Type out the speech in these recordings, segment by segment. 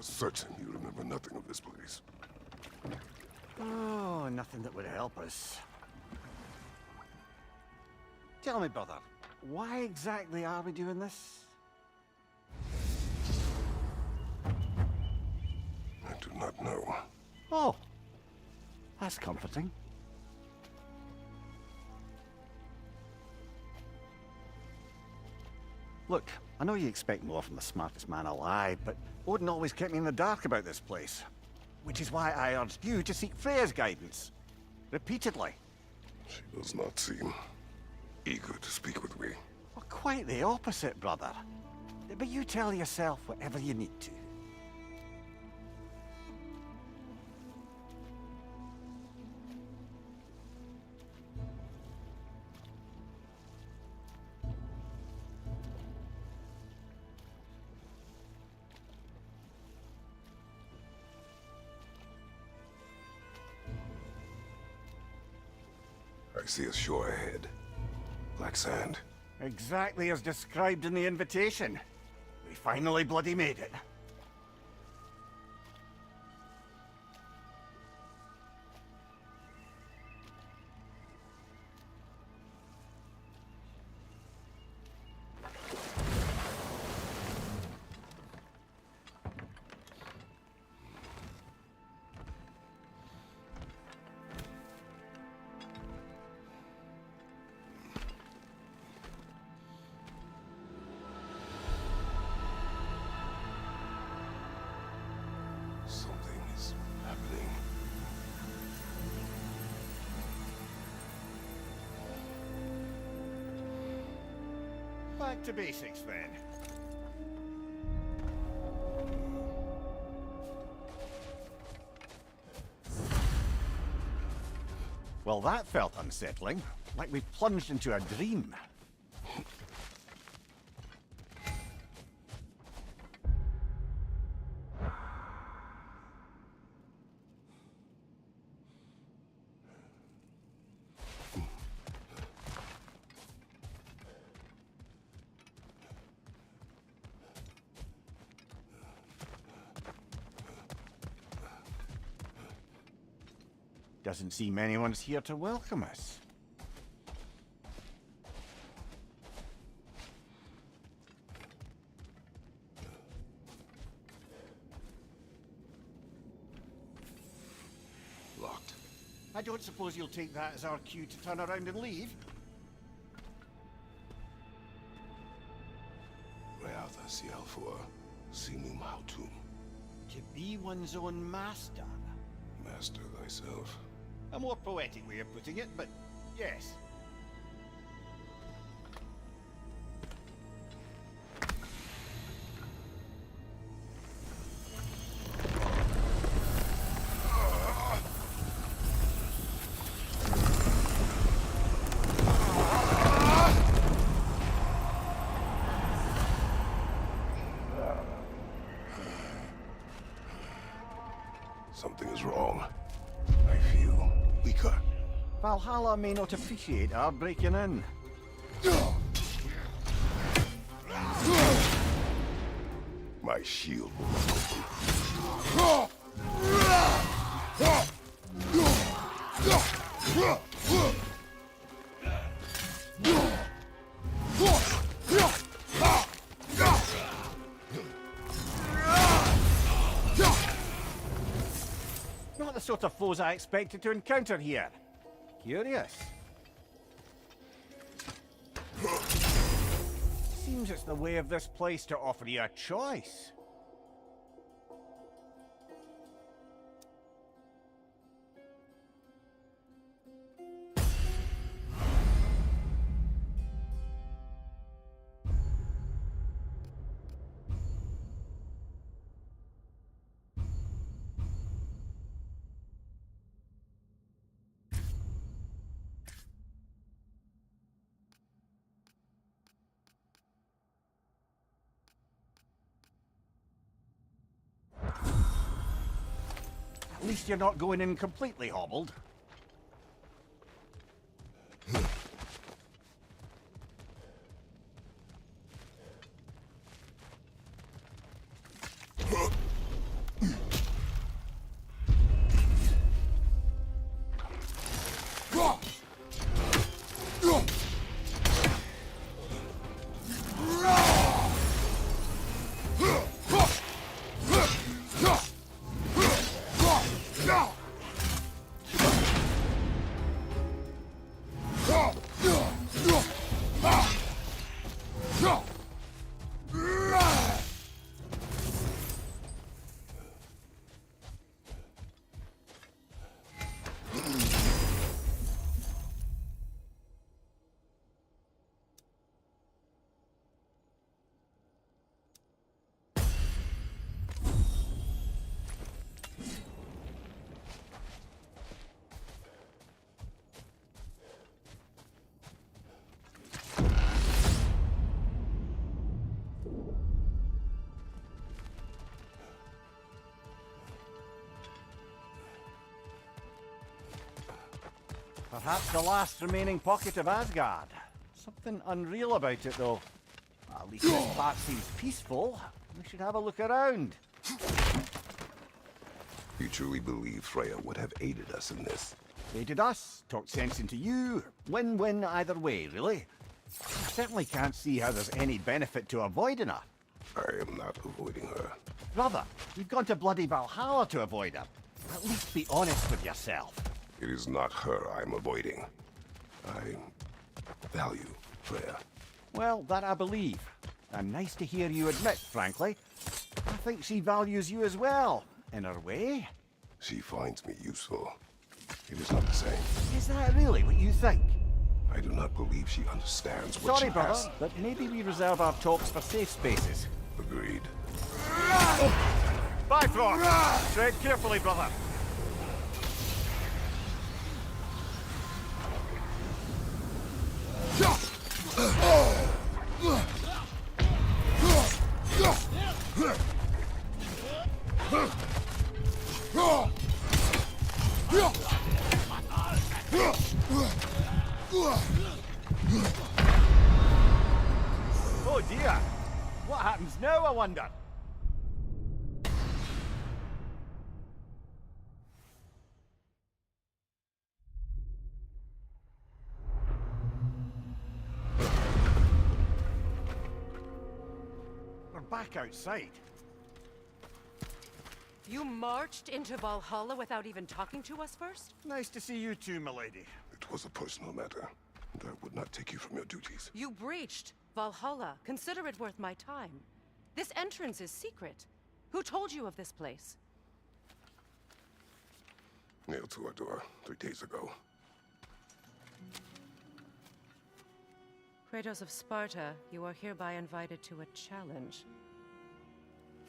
are certain you remember nothing of this place. Oh, nothing that would help us. Tell me, brother, why exactly are we doing this? I do not know. Oh, that's comforting. Look, I know you expect more from the smartest man alive, but Odin always kept me in the dark about this place. Which is why I urged you to seek Freya's guidance. Repeatedly. She does not seem eager to speak with me. Well, quite the opposite, brother. But you tell yourself whatever you need to. I see a shore ahead. Black sand. Exactly as described in the invitation. We finally bloody made it. Something is happening. Back to basics then. Well, that felt unsettling. Like we plunged into a dream. Doesn't seem anyone's here to welcome us. Locked. I don't suppose you'll take that as our cue to turn around and leave? Reatha Sialfur, Sinum Hautum. To be one's own master. Master thyself. A more poetic way of putting it, but yes. Something is wrong. I feel weaker. Valhalla may not appreciate our breaking in. My shield Not the sort of foes I expected to encounter here. Curious. Seems it's the way of this place to offer you a choice. At least you're not going in completely hobbled. Perhaps the last remaining pocket of Asgard. Something unreal about it, though. At least this part seems peaceful. We should have a look around. You truly believe Freya would have aided us in this? Aided us, talked sense into you. Win-win either way, really. I certainly can't see how there's any benefit to avoiding her. I am not avoiding her. Brother, you've gone to bloody Valhalla to avoid her. At least be honest with yourself. It is not her I'm avoiding. I value Freya. Well, that I believe. And nice to hear you admit, frankly. I think she values you as well, in her way. She finds me useful. It is not the same. Is that really what you think? I do not believe she understands what Sorry, she brother, has. but maybe we reserve our talks for safe spaces. Agreed. Bifrost! Tread carefully, brother. Oh dear! What happens now, I wonder? We're back outside. You marched into Valhalla without even talking to us first? Nice to see you too, milady. It was a personal matter, and I would not take you from your duties. You breached Valhalla. Consider it worth my time. This entrance is secret. Who told you of this place? Nailed to our door 3 days ago. Kratos of Sparta, you are hereby invited to a challenge.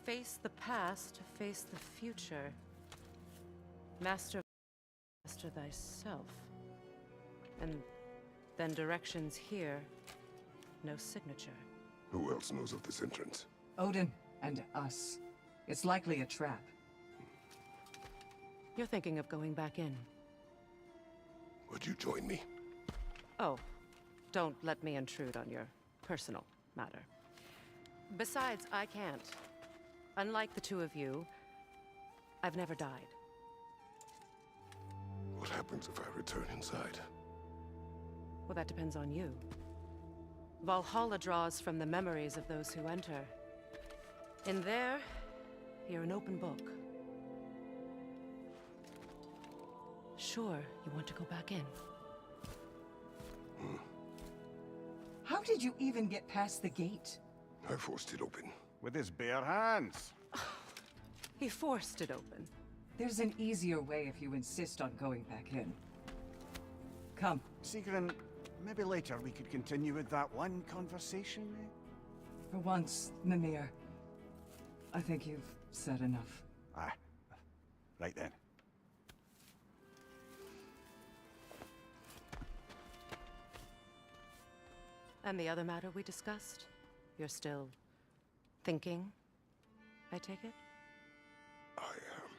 Face the past, face the future. Master thyself. And then directions here, no signature. Who else knows of this entrance? Odin and us. It's likely a trap. You're thinking of going back in. Would you join me? Oh, don't let me intrude on your personal matter. Besides, I can't. Unlike the two of you, I've never died. What happens if I return inside? Well, that depends on you. Valhalla draws from the memories of those who enter. In there, you're an open book. Sure, you want to go back in. How did you even get past the gate? I forced it open. With his bare hands. He forced it open. There's an easier way if you insist on going back in. Come. Sigrun, maybe later we could continue with that one conversation, eh? For once, Mimir. I think you've said enough. Aye. Right then. And the other matter we discussed? You're still thinking, I take it? I am.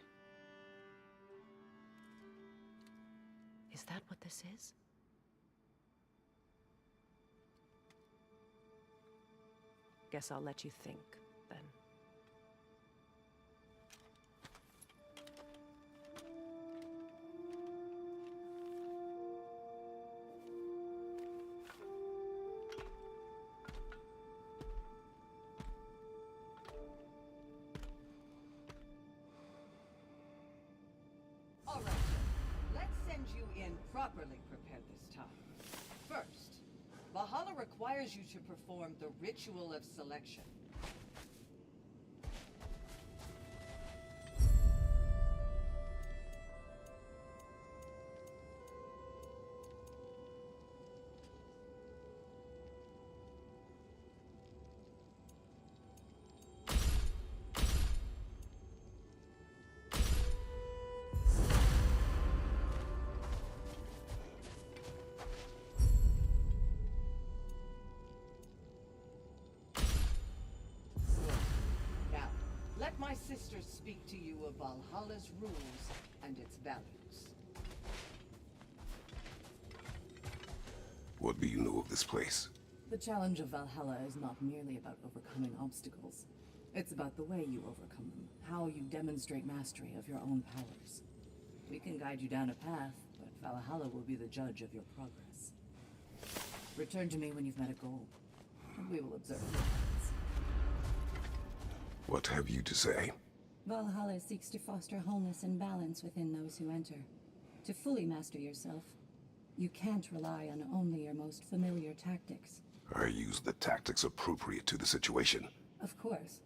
Is that what this is? Guess I'll let you think, then. All right. Let's send you in properly prepared this time. First, Valhalla requires you to perform the ritual of selection. Now, let my sisters speak to you of Valhalla's rules and its values. What do you know of this place? The challenge of Valhalla is not merely about overcoming obstacles. It's about the way you overcome them, how you demonstrate mastery of your own powers. We can guide you down a path, but Valhalla will be the judge of your progress. Return to me when you've met a goal, and we will observe your plans. What have you to say? Valhalla seeks to foster wholeness and balance within those who enter. To fully master yourself, you can't rely on only your most familiar tactics. I use the tactics appropriate to the situation. Of course,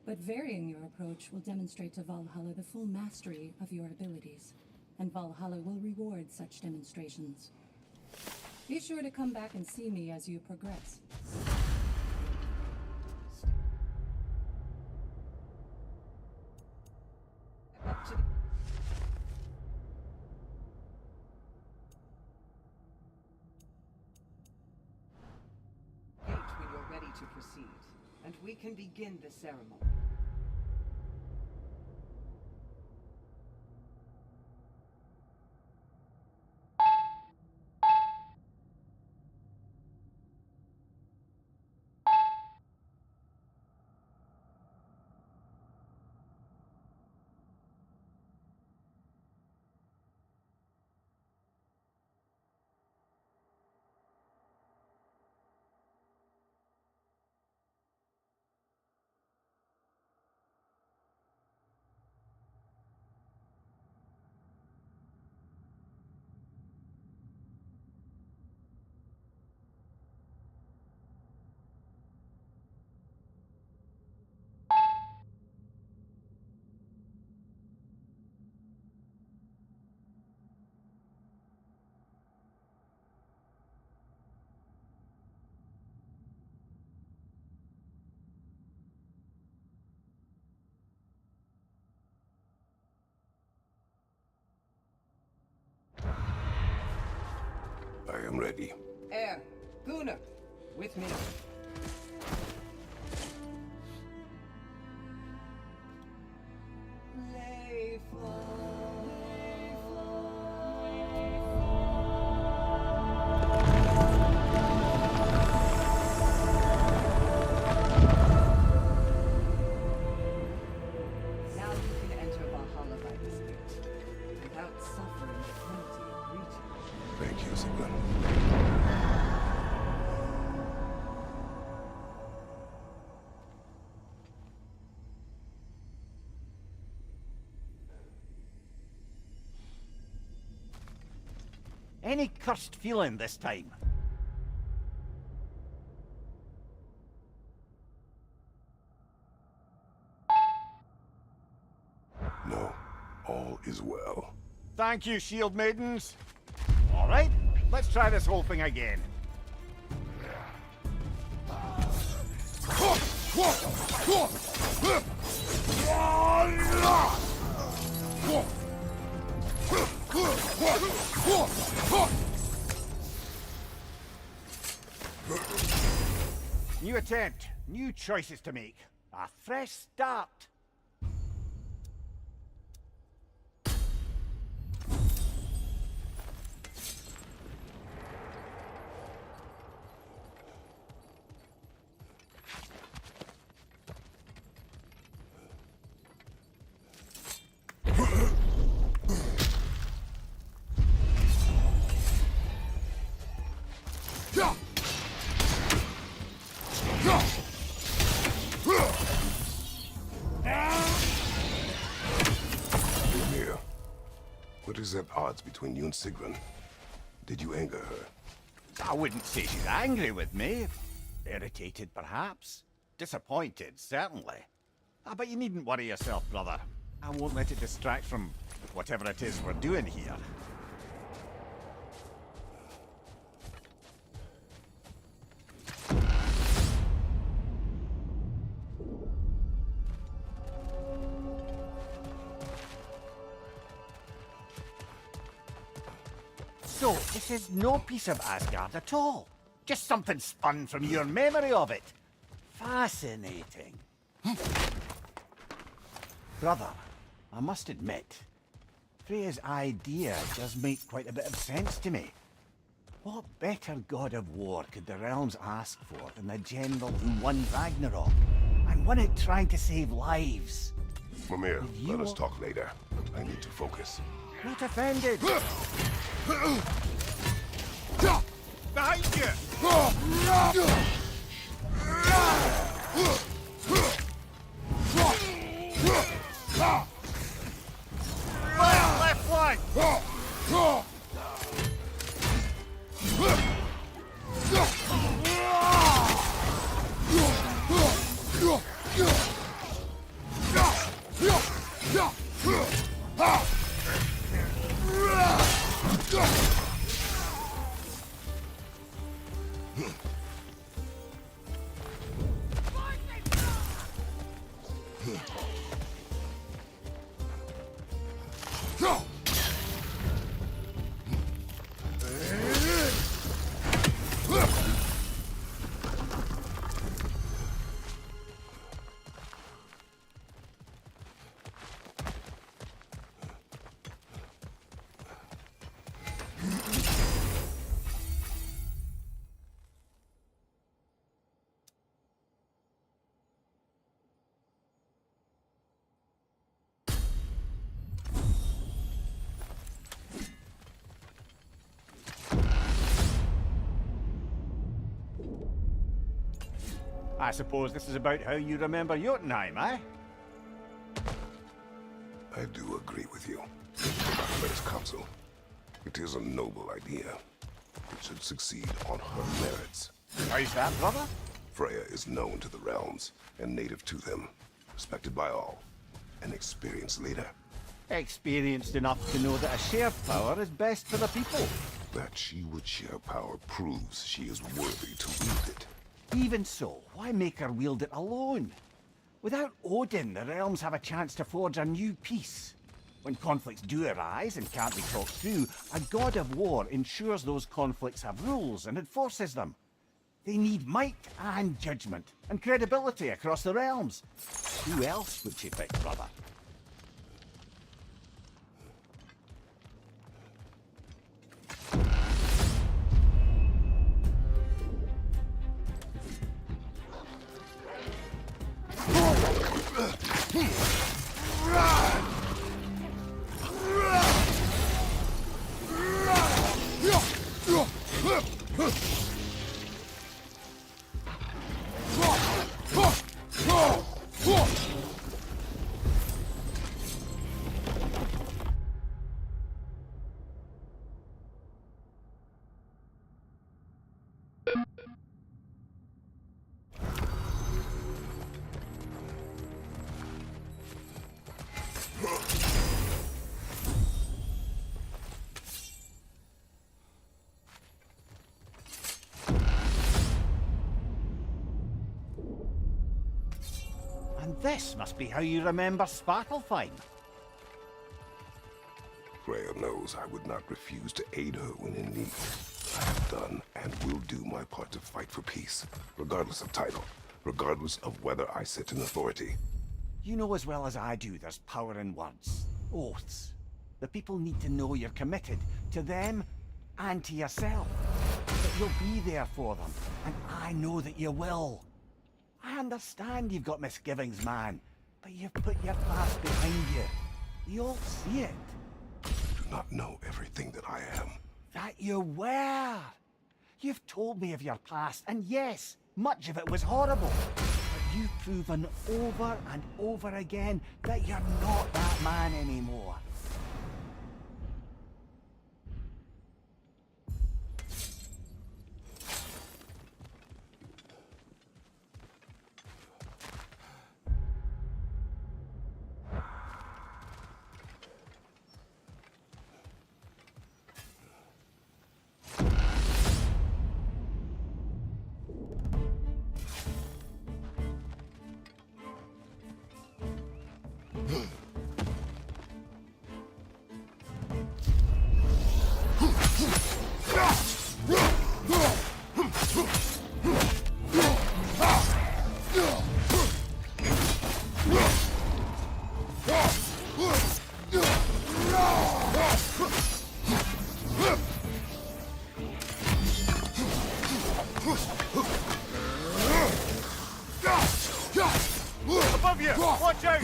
but varying your approach will demonstrate to Valhalla the full mastery of your abilities, and Valhalla will reward such demonstrations. Be sure to come back and see me as you progress. Up to the gate when you're ready to proceed, and we can begin the ceremony. I am ready. Air, Gunnar, with me. Lay Now you can enter Valhalla by this gate, without suffering the penalty of breaching. Thank you, Sigmund. Any cursed feeling this time? No, all is well. Thank you, shield maidens. All right, let's try this whole thing again. New attempt, new choices to make. A fresh start. Ymir, what is at odds between you and Sigrun? Did you anger her? I wouldn't say she's angry with me. Irritated, perhaps. Disappointed, certainly. But you needn't worry yourself, brother. I won't let it distract from whatever it is we're doing here. So, this is no piece of Asgard at all. Just something spun from your memory of it. Fascinating. Brother, I must admit, Freya's idea does make quite a bit of sense to me. What better god of war could the realms ask for than the general who won Ragnarok? And won it trying to save lives. Mimir, You let us will- talk later. I need to focus. Not offended. Behind you! Left flank! I suppose this is about how you remember Jotunheim, eh? I do agree with you. Let us counsel. It is a noble idea. It should succeed on her merits. How's that, brother? Freya is known to the realms and native to them, respected by all. An experienced leader. Experienced enough to know that a shared power is best for the people. That she would share power proves she is worthy to wield it. Even so, why make her wield it alone? Without Odin, the realms have a chance to forge a new peace. When conflicts do arise and can't be talked through, a god of war ensures those conflicts have rules and enforces them. They need might and judgment, and credibility across the realms. Who else would she pick, brother? And this must be how you remember Svartalfheim. Freya knows I would not refuse to aid her when in need. I have done and will do my part to fight for peace, regardless of title, regardless of whether I sit in authority. You know as well as I do there's power in words, oaths. The people need to know you're committed to them and to yourself. That you'll be there for them, and I know that you will. I understand you've got misgivings, man, but you've put your past behind you. You all see it. You do not know everything that I am. That you were. You've told me of your past, and yes, much of it was horrible. But you've proven over and over again that you're not that man anymore. Above you! Watch out!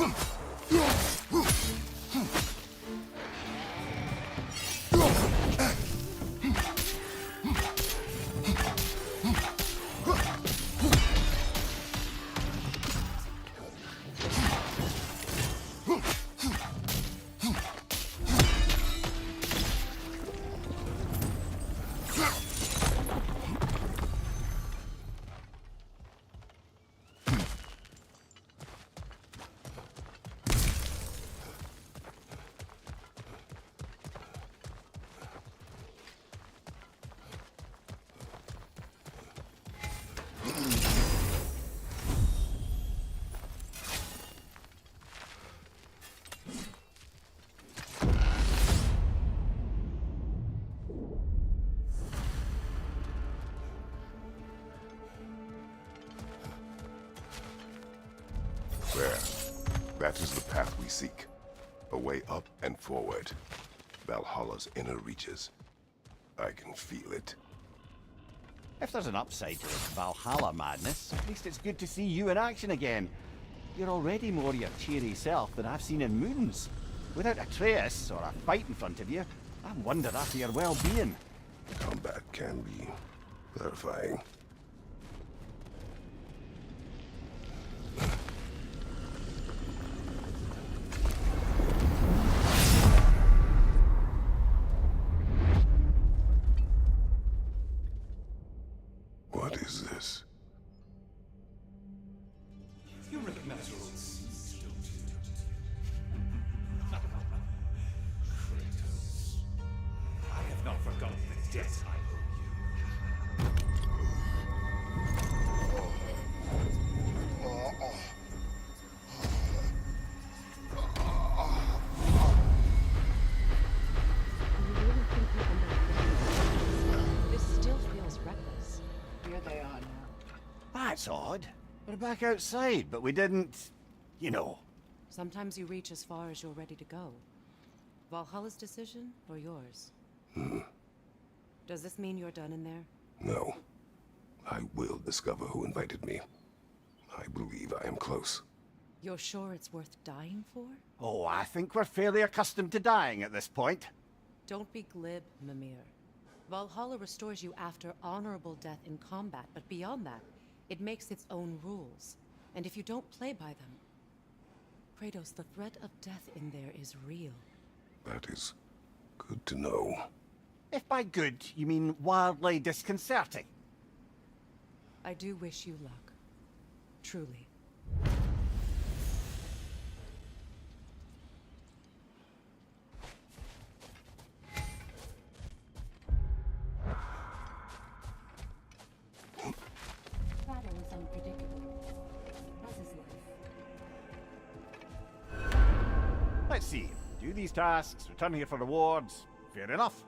There. That is the path we seek. A way up and forward. Valhalla's inner reaches. I can feel it. If there's an upside to this Valhalla madness, at least it's good to see you in action again. You're already more your cheery self than I've seen in moons. Without a trace or a fight in front of you, I wonder after your well-being. Combat can be clarifying. What is this? You recognize your own seeds, don't you? Kratos, I have not forgotten the debt I owe you. You really think you understand? This still feels reckless. Here they are now. That's odd. We're back outside, but we didn't... you know. Sometimes you reach as far as you're ready to go. Valhalla's decision, or yours? Does this mean you're done in there? No. I will discover who invited me. I believe I am close. You're sure it's worth dying for? Oh, I think we're fairly accustomed to dying at this point. Don't be glib, Mimir. Valhalla restores you after honorable death in combat, but beyond that, it makes its own rules. And if you don't play by them... Kratos, the threat of death in there is real. That is good to know. If by good, you mean wildly disconcerting. I do wish you luck. Truly. Battle is unpredictable, as is life. Let's see. Do these tasks, return here for rewards. Fair enough.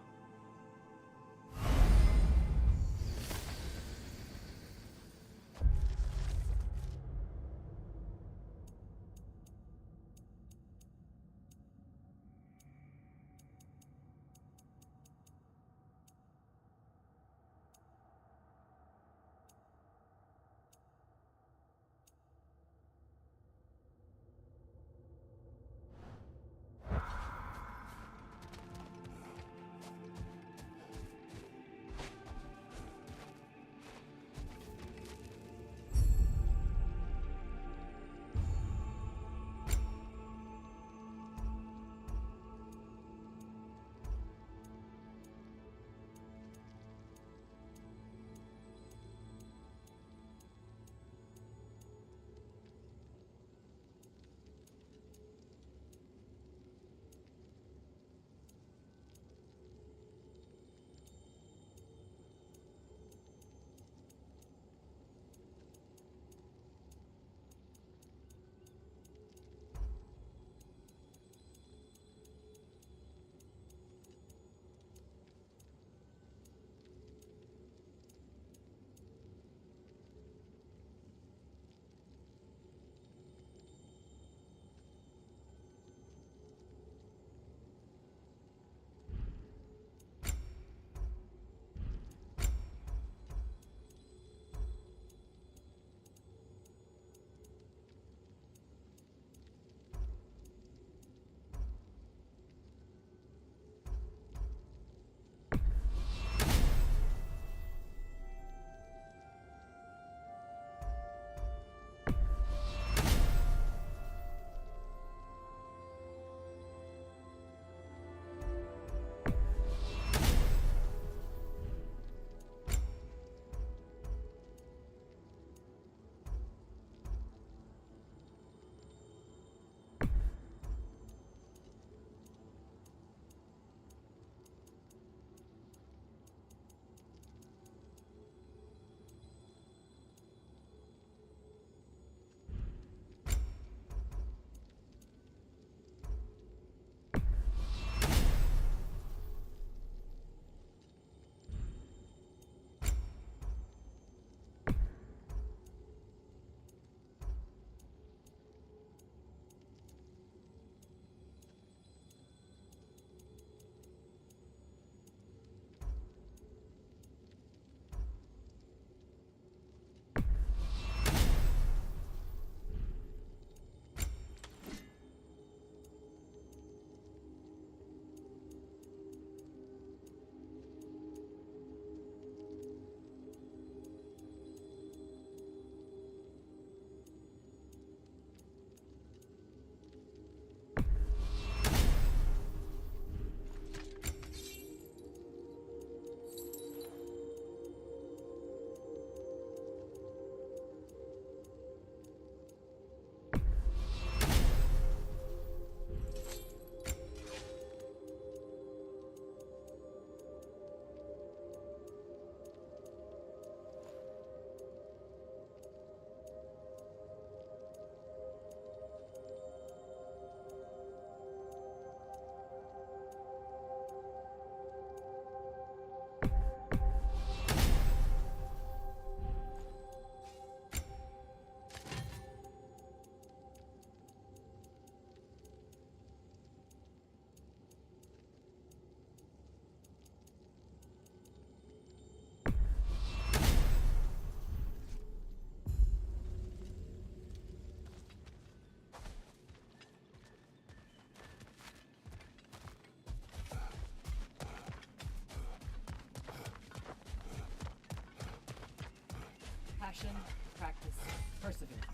Passion, practice, perseverance.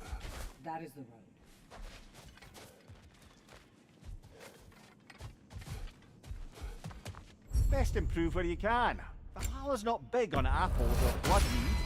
That is the road. Best improve where you can. Valhalla's not big on apples or blood mead.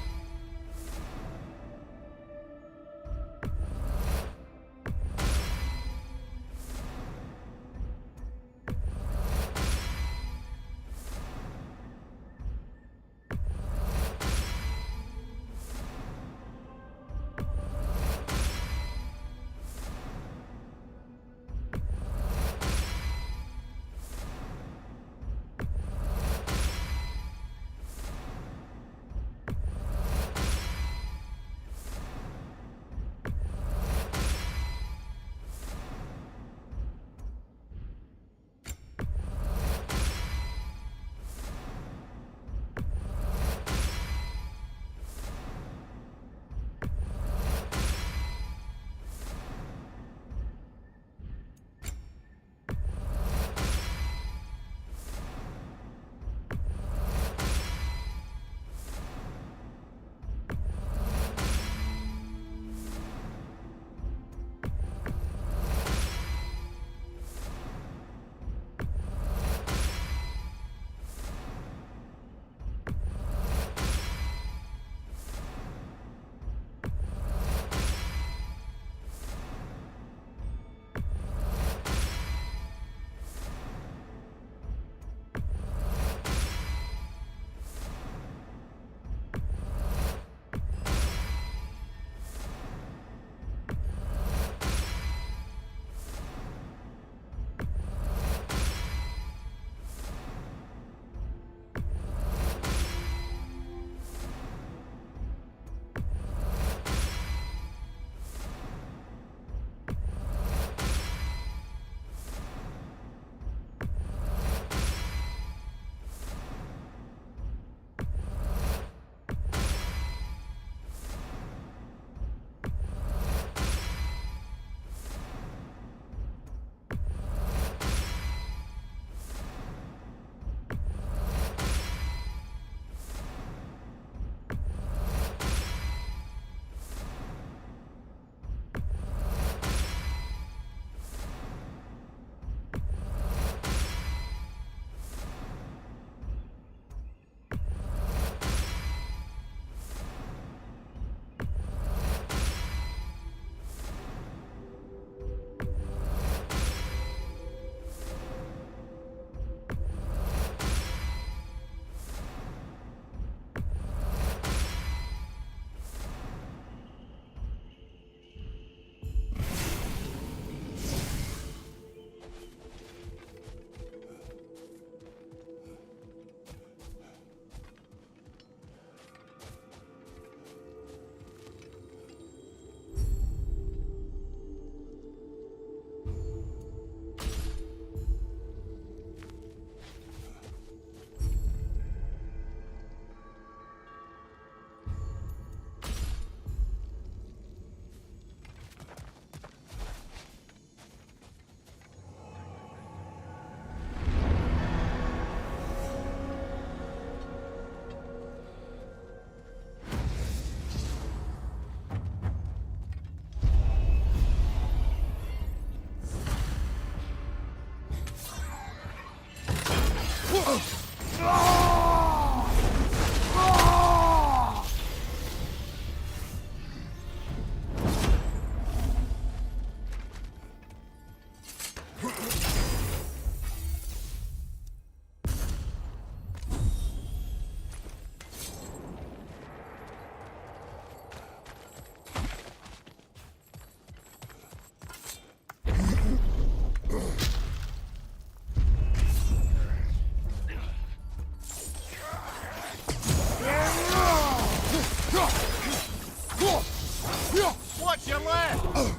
Watch your left!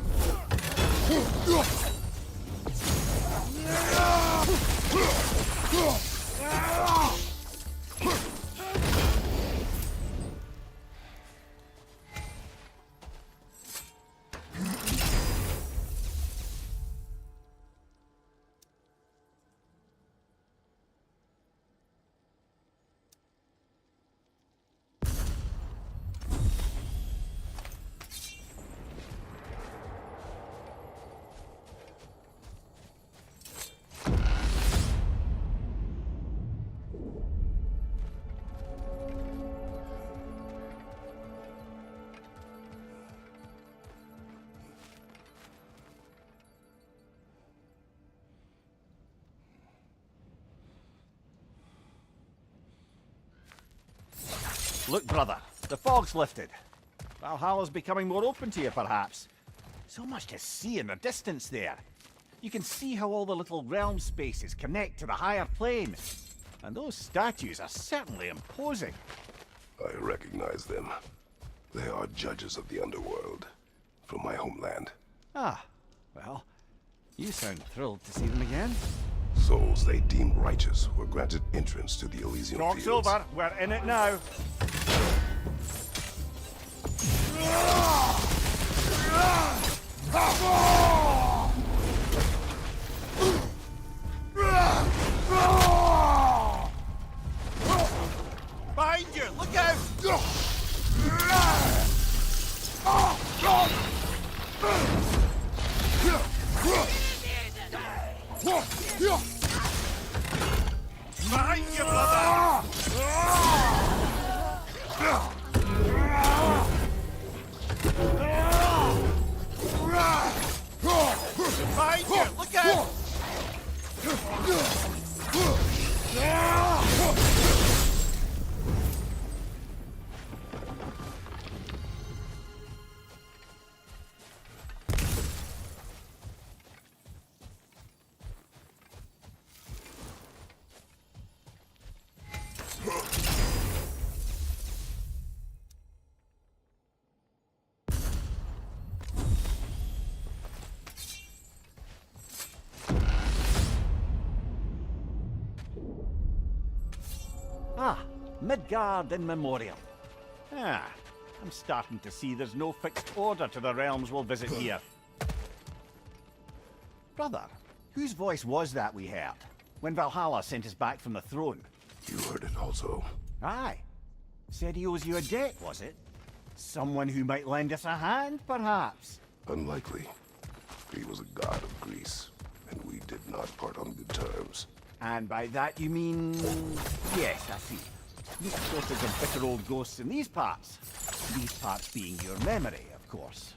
Look, brother, the fog's lifted. Valhalla's becoming more open to you, perhaps. So much to see in the distance there. You can see how all the little realm spaces connect to the higher plane. And those statues are certainly imposing. I recognize them. They are judges of the underworld, from my homeland. Ah, well, you sound thrilled to see them again. Souls they deemed righteous were granted entrance to the Elysian Talk's fields. over. We're in it now. Behind you! Look out! Behind you, brother! Behind you! Look out! Ah, Midgard in memoriam. Ah, I'm starting to see there's no fixed order to the realms we'll visit here. Brother, whose voice was that we heard when Valhalla sent us back from the throne? You heard it also. Aye. Said he owes you a debt, was it? Someone who might lend us a hand, perhaps? Unlikely. He was a god of Greece, and we did not part on good terms. And by that you mean... Yes, I see. No shortage of bitter old ghosts in these parts. These parts being your memory, of course.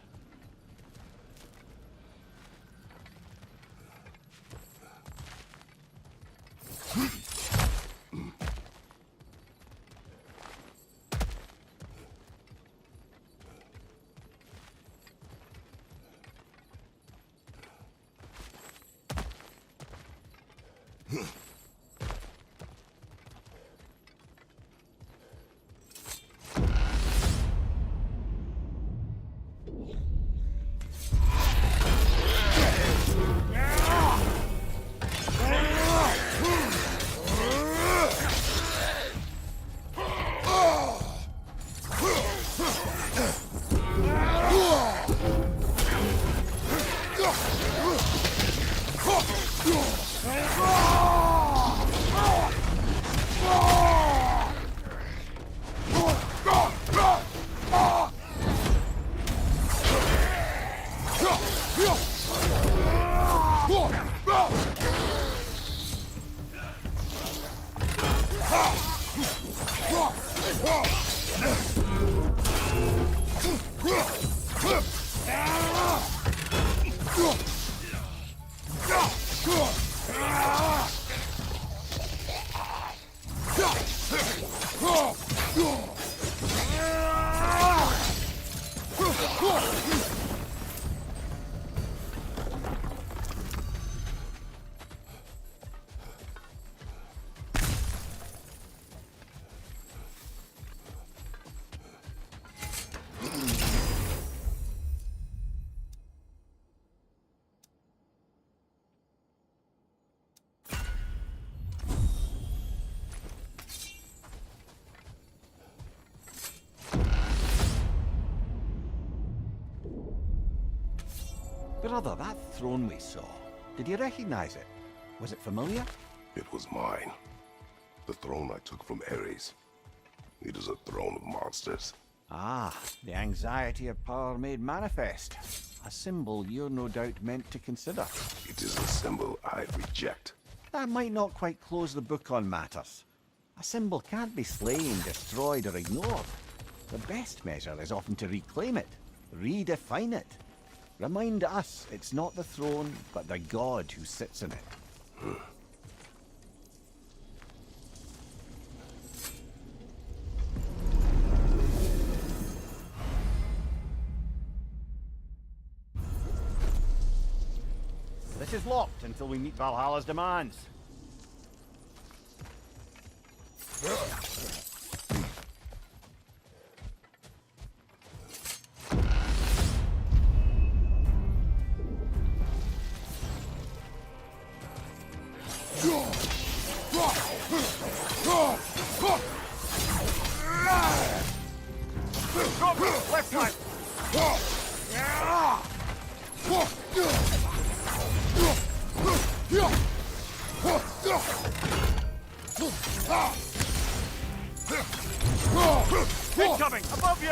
Brother, that throne we saw, did you recognize it? Was it familiar? It was mine. The throne I took from Ares. It is a throne of monsters. Ah, the anxiety of power made manifest. A symbol you're no doubt meant to consider. It is a symbol I reject. That might not quite close the book on matters. A symbol can't be slain, destroyed, or ignored. The best measure is often to reclaim it, redefine it. Remind us it's not the throne, but the god who sits in it. place is locked until we meet Valhalla's demands. Left side! Incoming! Above you!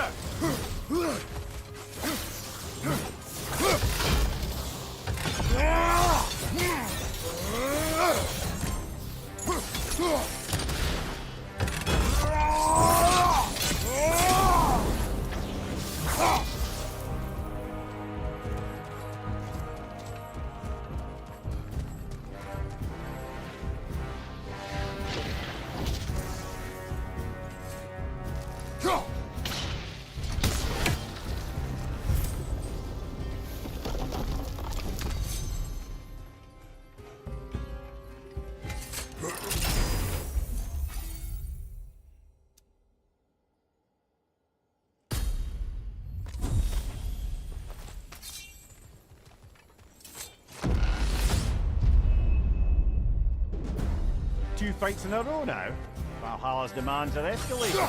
Two fights in a row now. Valhalla's demands are escalating.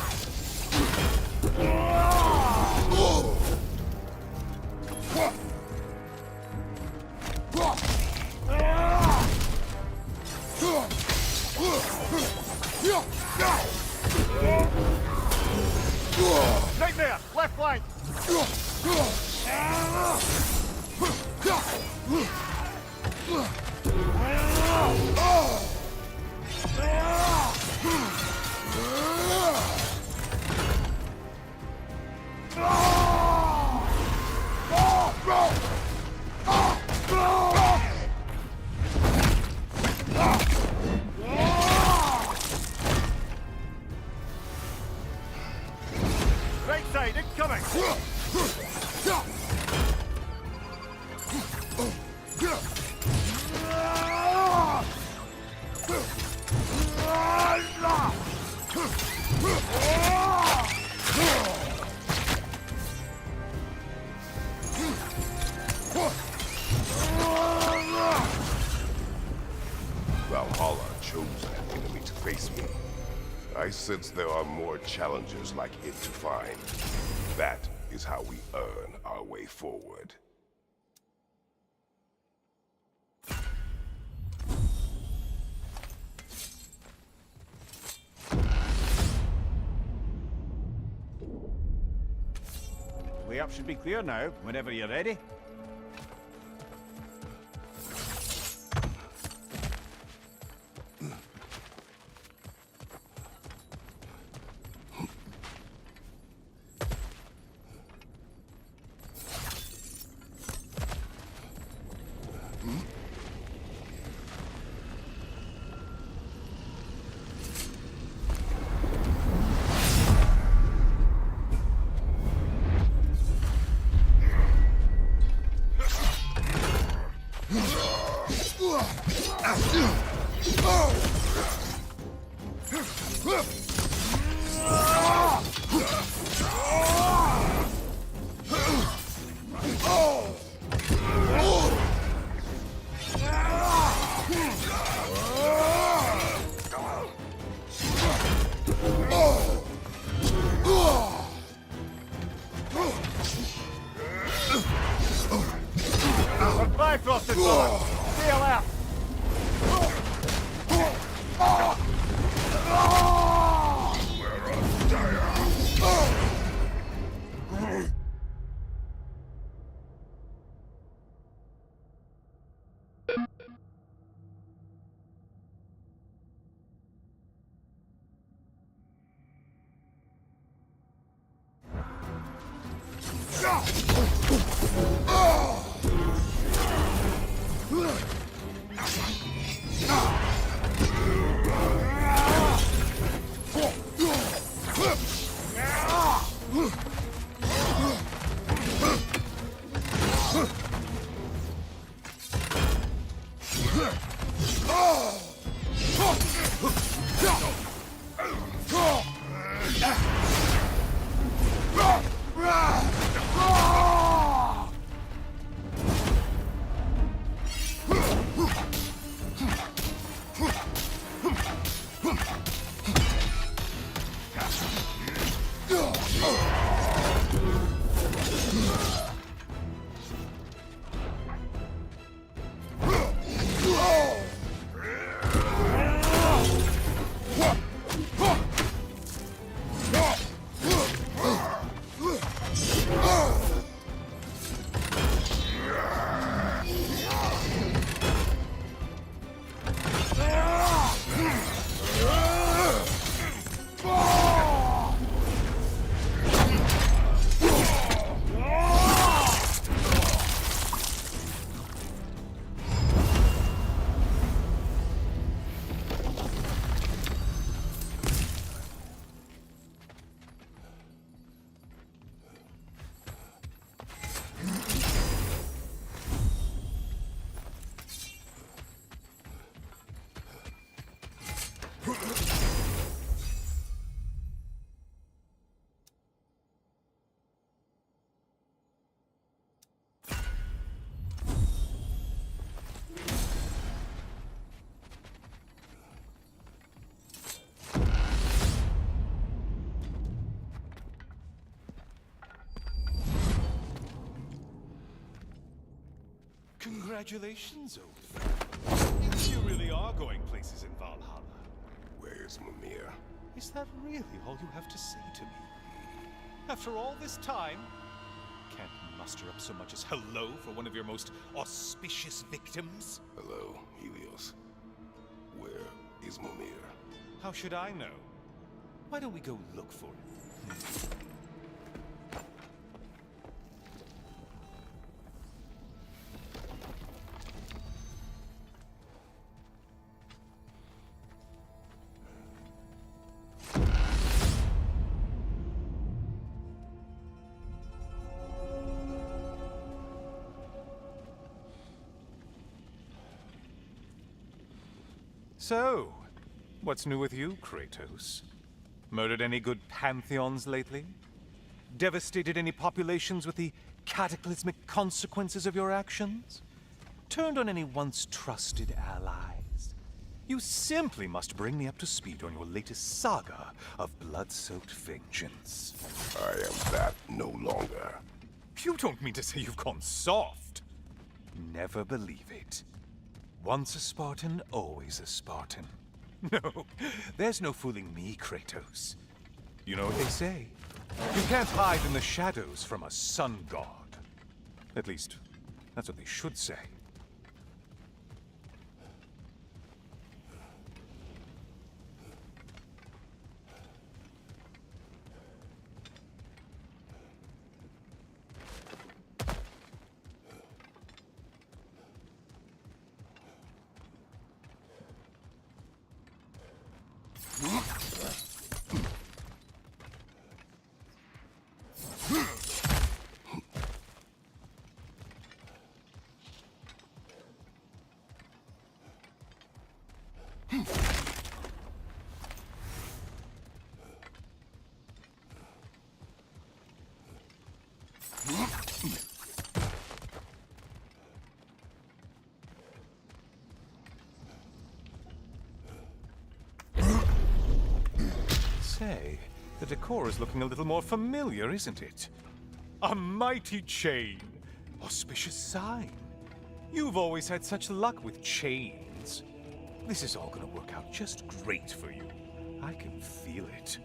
Nightmare! Left flank! Right side, incoming! Valhalla chose an enemy to face me. I sense there are more challenges like it to find. That is how we earn our way forward. Way up should be clear now, whenever you're ready. Bifrosted bullet! Stay left! Congratulations, old friend. You really are going places in Valhalla. Where's Mimir? Is that really all you have to say to me? After all this time? Can't muster up so much as hello for one of your most auspicious victims? Hello, Helios. Where is Mimir? How should I know? Why don't we go look for him? So, what's new with you, Kratos? Murdered any good pantheons lately? Devastated any populations with the cataclysmic consequences of your actions? Turned on any once trusted allies? You simply must bring me up to speed on your latest saga of blood-soaked vengeance. I am that no longer. You don't mean to say you've gone soft? Never believe it. Once a Spartan, always a Spartan. No, there's no fooling me, Kratos. You know what they say? You can't hide in the shadows from a sun god. At least, that's what they should say. Say, the decor is looking a little more familiar, isn't it? A mighty chain. Auspicious sign. You've always had such luck with chains. This is all gonna work out just great for you. I can feel it.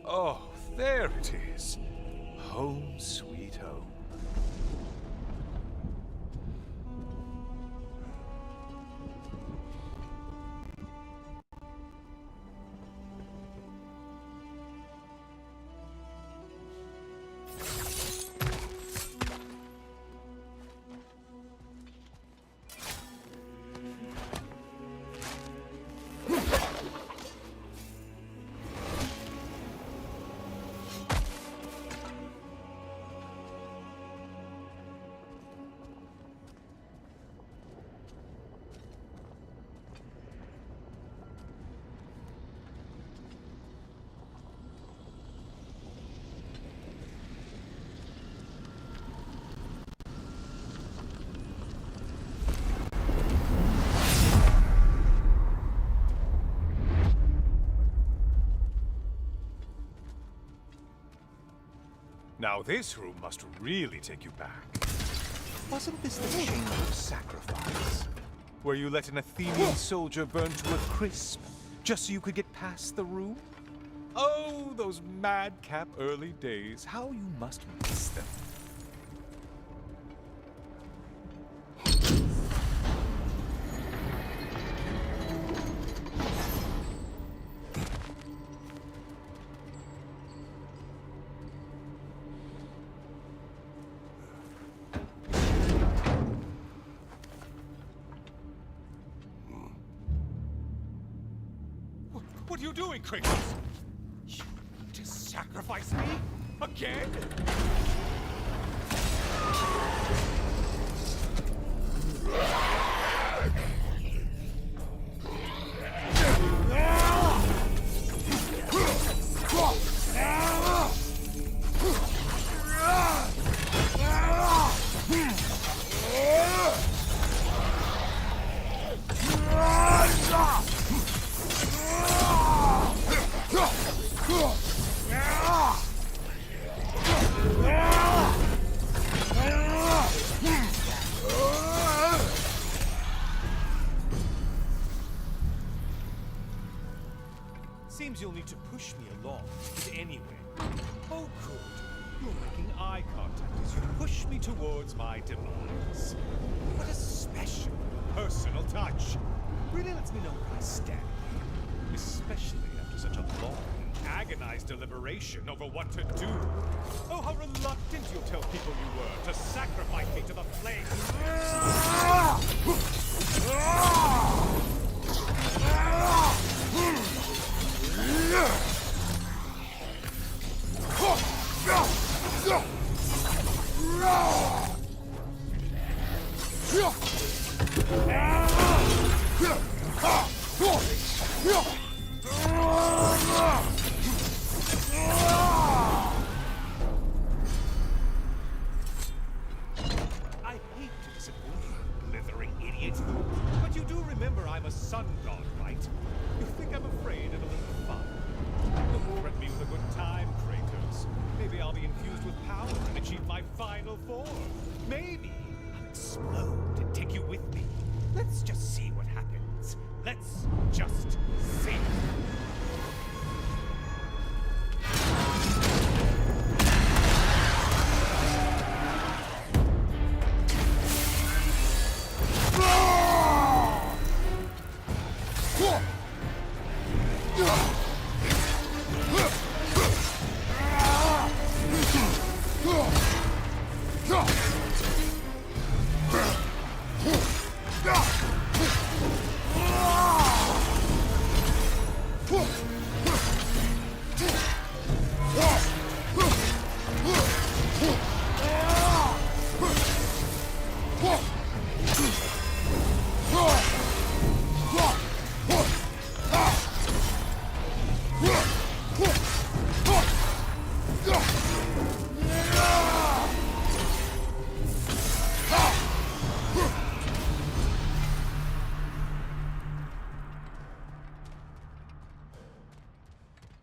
Oh, there it is. Home sweet home. Now this room must really take you back. Wasn't this the chamber of sacrifice? Where you let an Athenian soldier burn to a crisp, just so you could get past the room? Oh, those madcap early days. How you must miss them. What are you doing, Kratos? You need to sacrifice me? Again? Seems you'll need to push me along. But anyway. Oh, good. You're making eye contact as you push me towards my demise. What a special, personal touch. Really lets me know where I stand. Especially after such a long, agonized deliberation over what to do. Oh, how reluctant you'll tell people you were to sacrifice me to the flames. I hate to disappoint you, blithering idiot. But you do remember I'm a sun god, right? You think I'm afraid of a little fun? Don't threaten me with a good time, Kratos. Maybe I'll be infused with power and achieve my final form. Maybe I'll explode and take you with me. Let's just see what happens. Let's just see.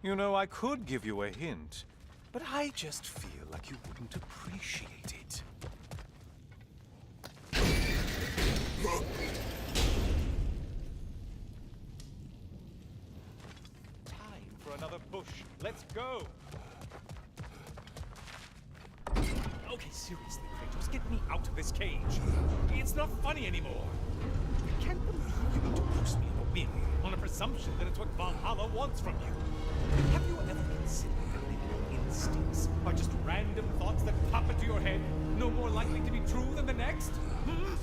You know, I could give you a hint, but I just feel like you wouldn't appreciate it. Time for another push. Let's go! Okay, seriously, Kratos, get me out of this cage. It's not funny anymore. I can't believe you need to push me in a whim on a presumption that it's what Valhalla wants from you. Have you ever considered that maybe your instincts are just random thoughts that pop into your head, no more likely to be true than the next? Hmm?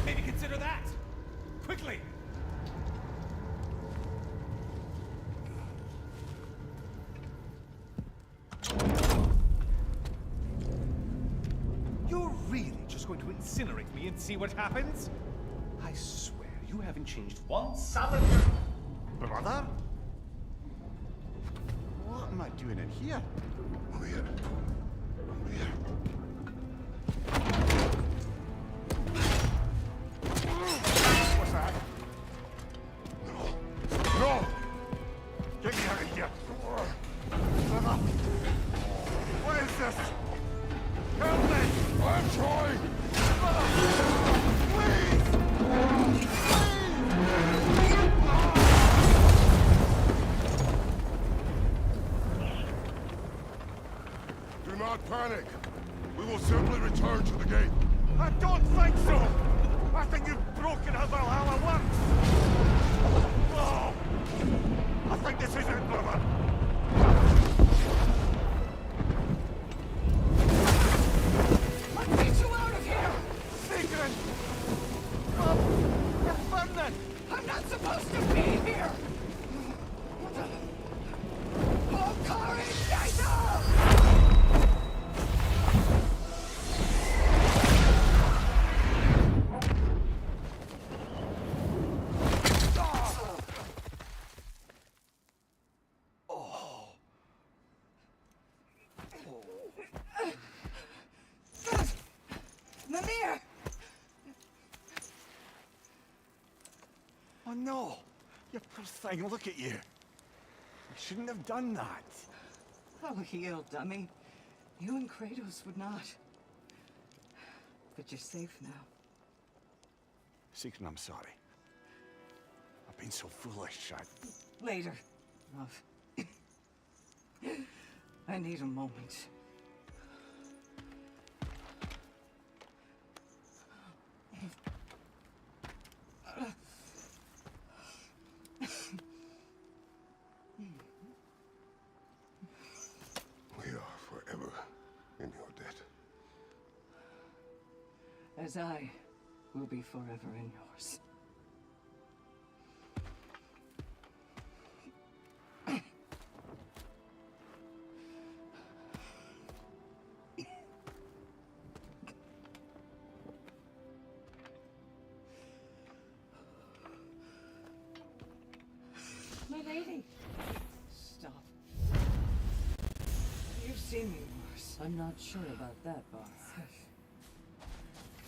Maybe consider that! Quickly! You're really just going to incinerate me and see what happens? I swear, you haven't changed one solid... Brother? What am I doing in here? Over here. Over here. What's that? No! No! Get me out of here! Brother! What is this? Help me! I'm trying! Please! Do not panic. We will simply return to the gate. I don't think so! I think you've broken how Valhalla works! No! I think this is it, brother! Let's get you out of here! Secret! Oh, you're burning! I'm not supposed to be here! Oh, Kari, Mimir! Oh no! You poor thing, look at you! You shouldn't have done that. Oh, heal, dummy. You and Kratos would not. But you're safe now. Secret, I'm sorry. I've been so foolish. Later, love. I need a moment. We are forever in your debt. As I will be forever in yours. My lady! Stop. You've seen me worse. I'm not sure about that, boss.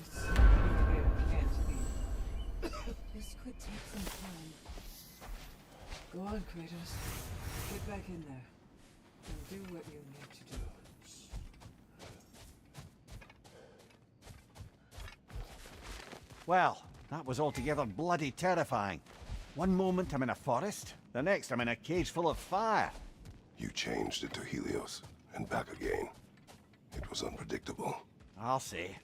It's it can't be. This could take some time. Go on, Kratos. Get back in there. And do what you need to do. Well, that was altogether bloody terrifying. One moment I'm in a forest, the next I'm in a cage full of fire. You changed into Helios, and back again. It was unpredictable. I'll say.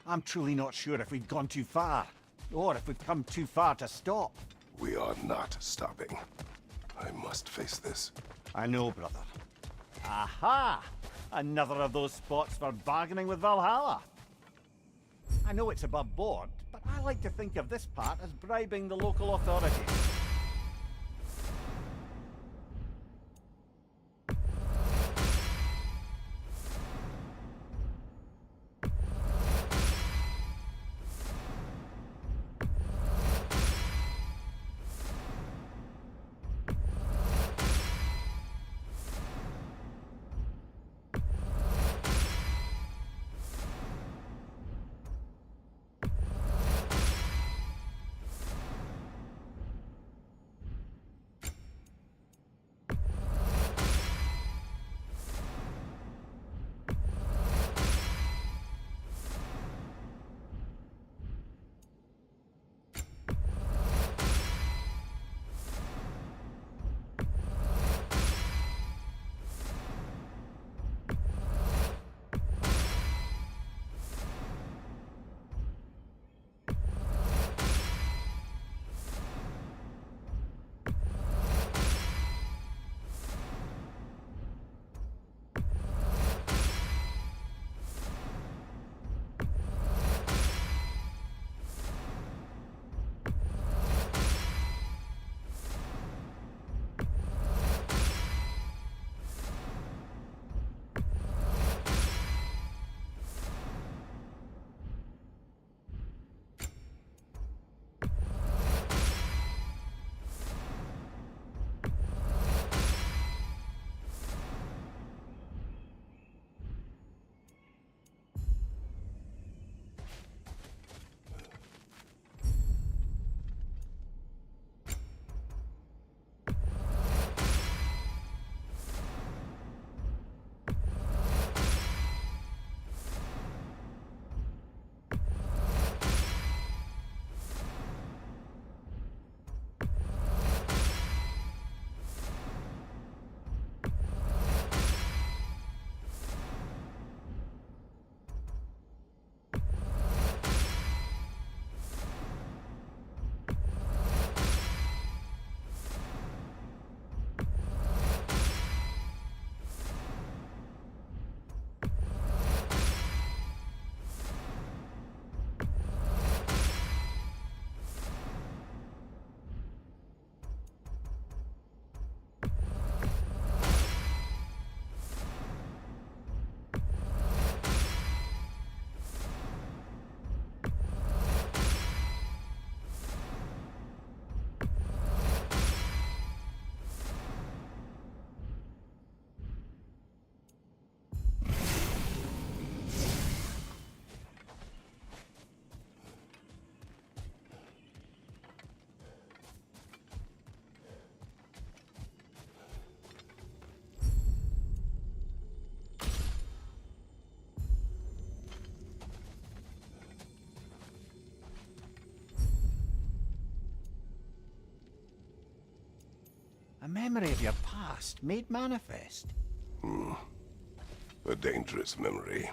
I'm truly not sure if we've gone too far, or if we've come too far to stop. We are not stopping. I must face this. I know, brother. Aha! Another of those spots for bargaining with Valhalla. I know it's above board, but I like to think of this part as bribing the local authorities. A memory of your past made manifest. A dangerous memory.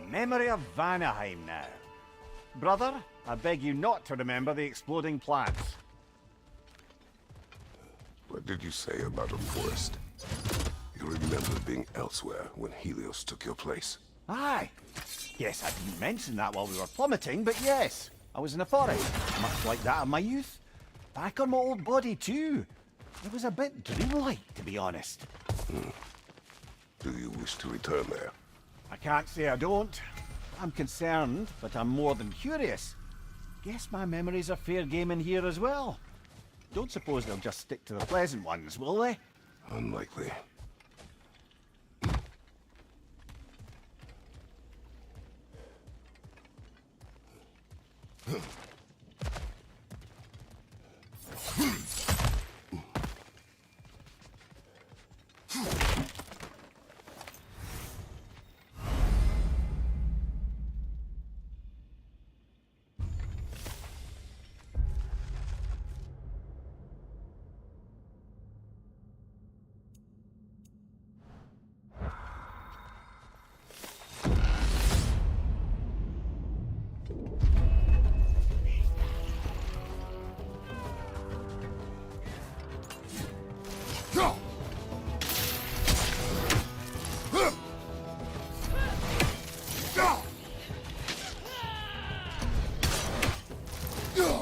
Memory of Vanaheim now. Brother, I beg you not to remember the exploding plants. What did you say about a forest? You remember being elsewhere when Helios took your place? Aye. Yes, I didn't mention that while we were plummeting, but yes. I was in a forest, much like that of my youth. Back on my old body too. It was a bit dreamlike, to be honest. Do you wish to return there? I can't say I don't. I'm concerned, but I'm more than curious. Guess my memories are fair game in here as well. Don't suppose they'll just stick to the pleasant ones, will they? Unlikely.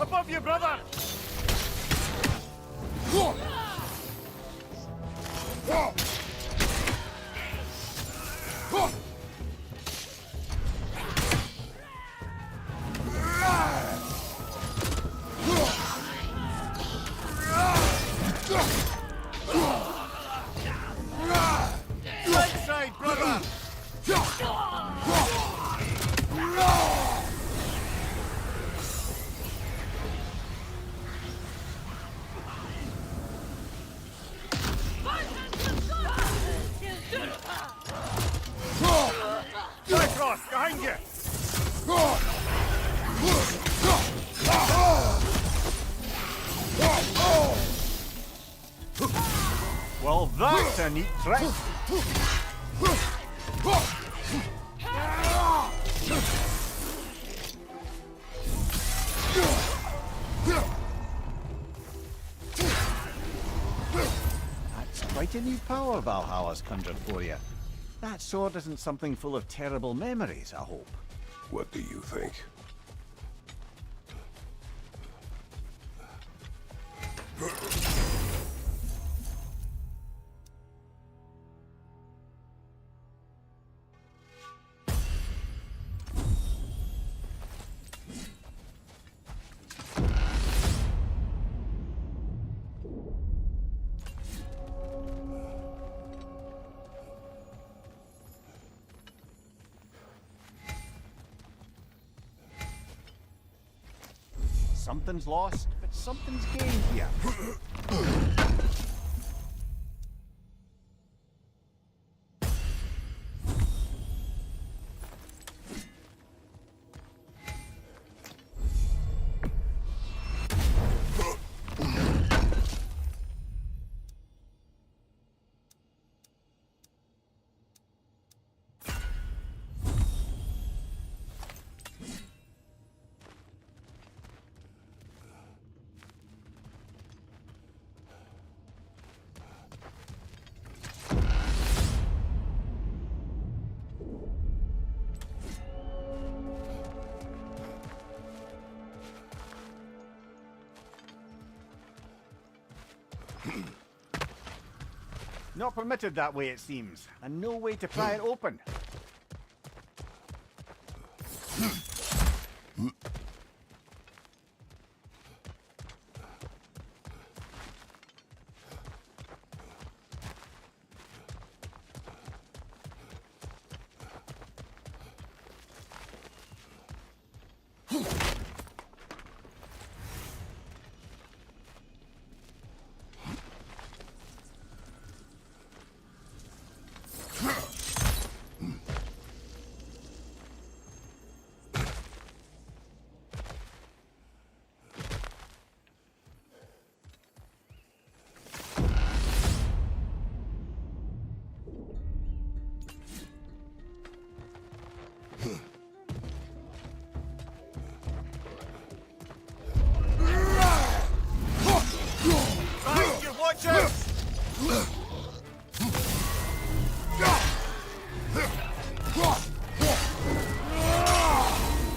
Above you, brother! Right side, brother! Across, behind you! Well, that's a neat trick. That's quite a new power Valhalla's conjured for you. That sword isn't something full of terrible memories, I hope. What do you think? something's lost, but something's gained here. Not permitted that way, it seems, and no way to pry it open.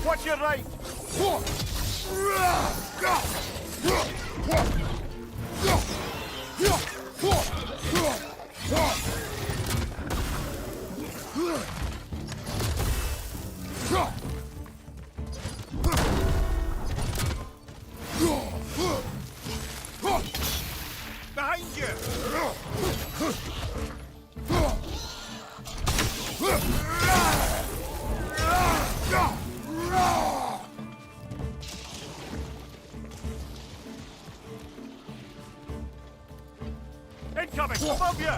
Watch your right! Behind you! Incoming! Above you!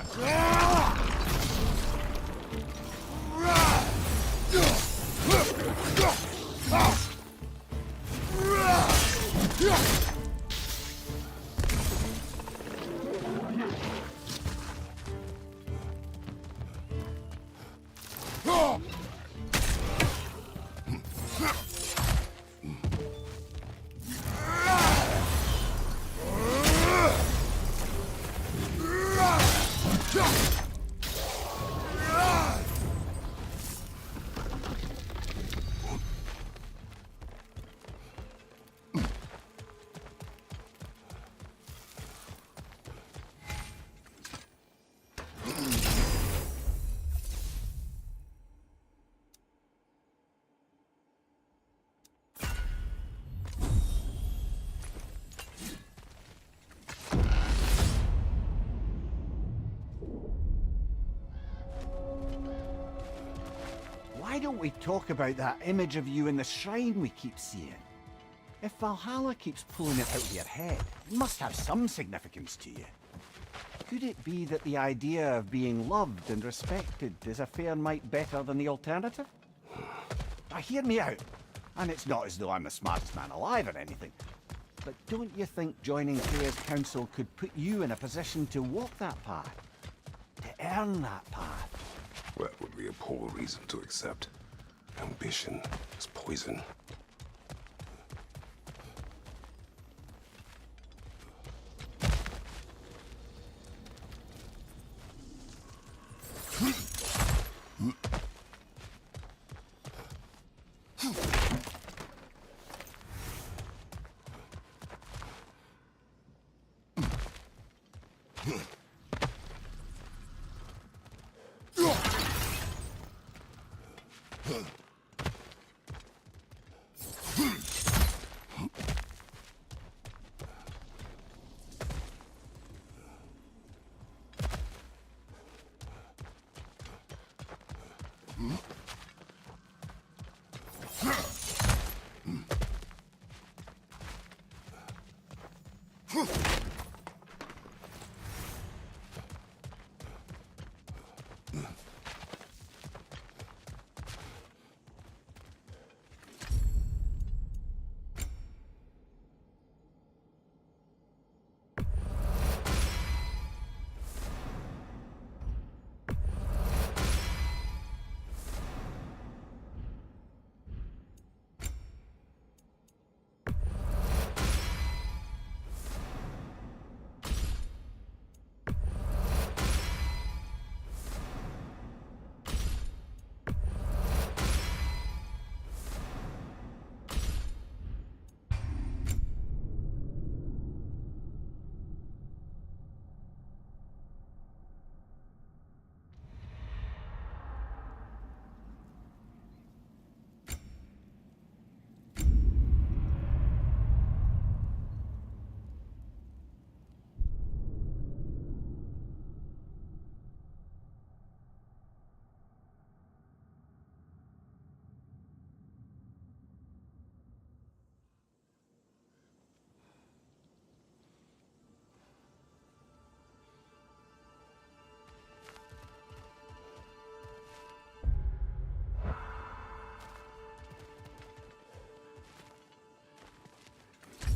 Why don't we talk about that image of you in the shrine we keep seeing? If Valhalla keeps pulling it out of your head, it must have some significance to you. Could it be that the idea of being loved and respected is a fair mite better than the alternative? Now hear me out, and it's not as though I'm the smartest man alive or anything, but don't you think joining Freya's council could put you in a position to walk that path? To earn that path? That would be a poor reason to accept. Ambition is poison.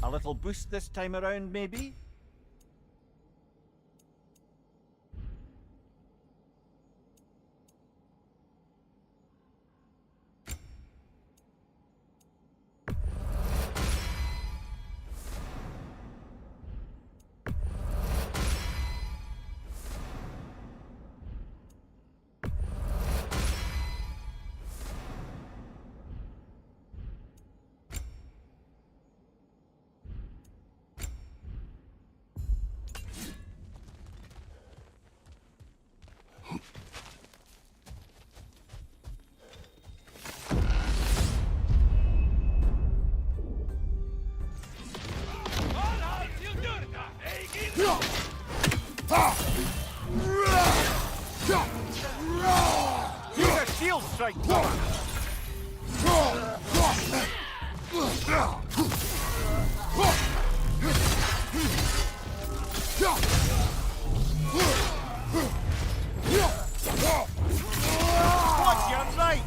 A little boost this time around, maybe? Use a shield strike! What's your right?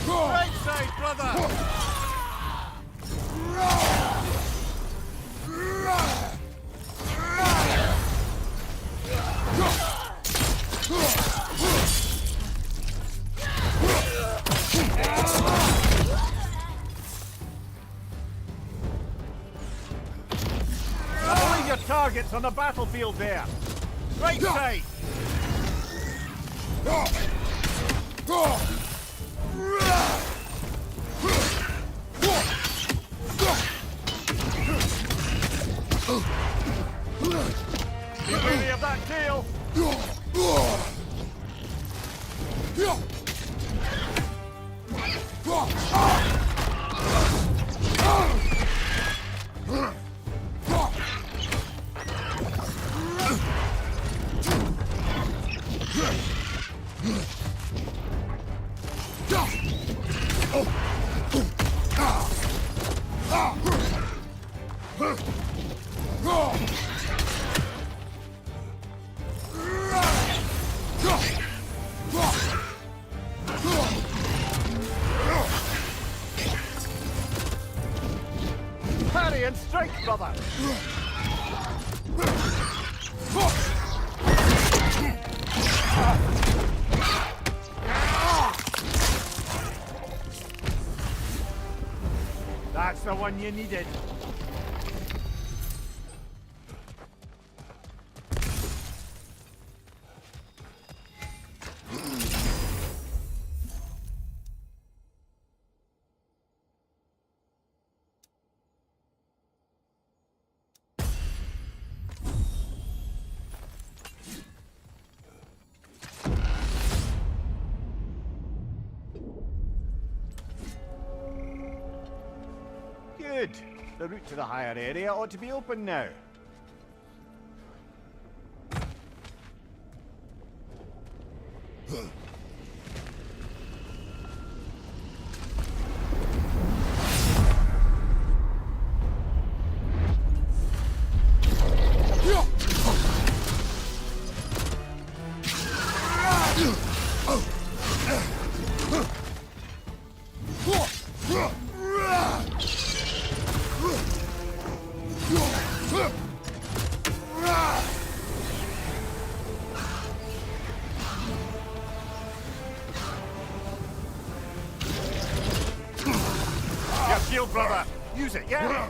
Right side, brother! I believe your target's on the battlefield there. Right side! Get ready of that tail! That's the one you needed. Good. The route to the higher area ought to be open now. Your shield, brother! Use it, yeah?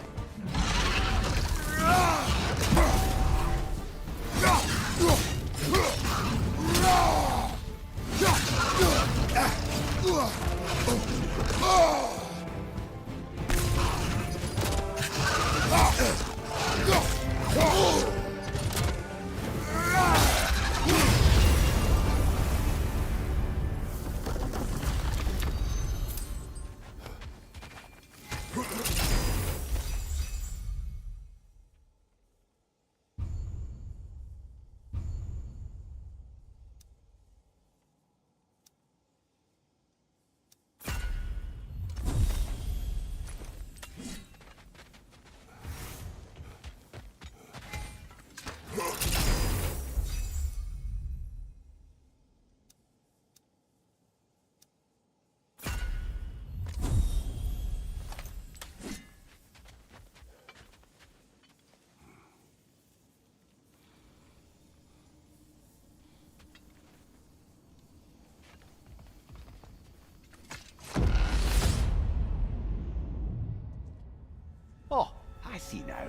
Oh, I see now.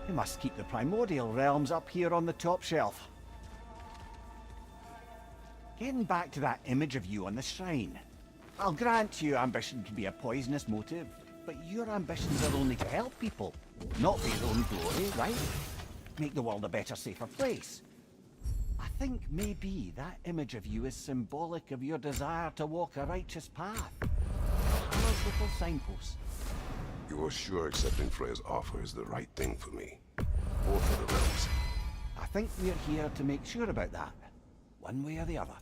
You must keep the primordial realms up here on the top shelf. Getting back to that image of you on the shrine. I'll grant you ambition can be a poisonous motive, but your ambitions are only to help people, not for your own glory, right? Make the world a better, safer place. I think maybe that image of you is symbolic of your desire to walk a righteous path. Those little signposts. You're sure accepting Freya's offer is the right thing for me? Or for the realms? I think we're here to make sure about that, one way or the other.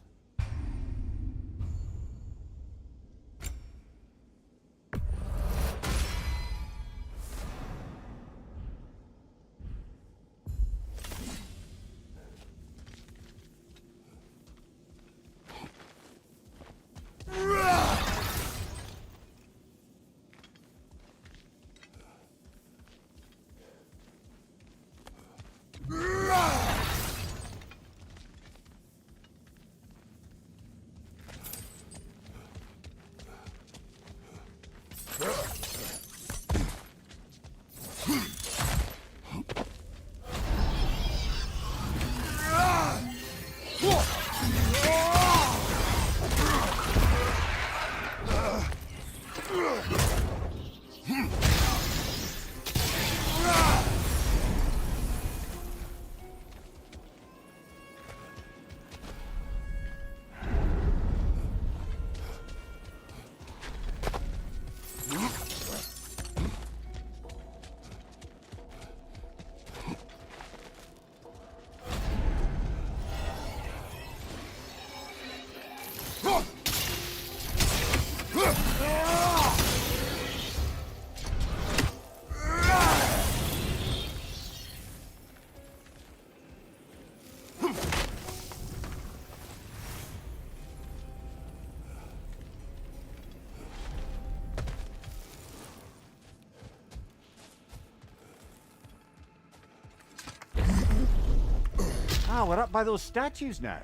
Ah, we're up by those statues now.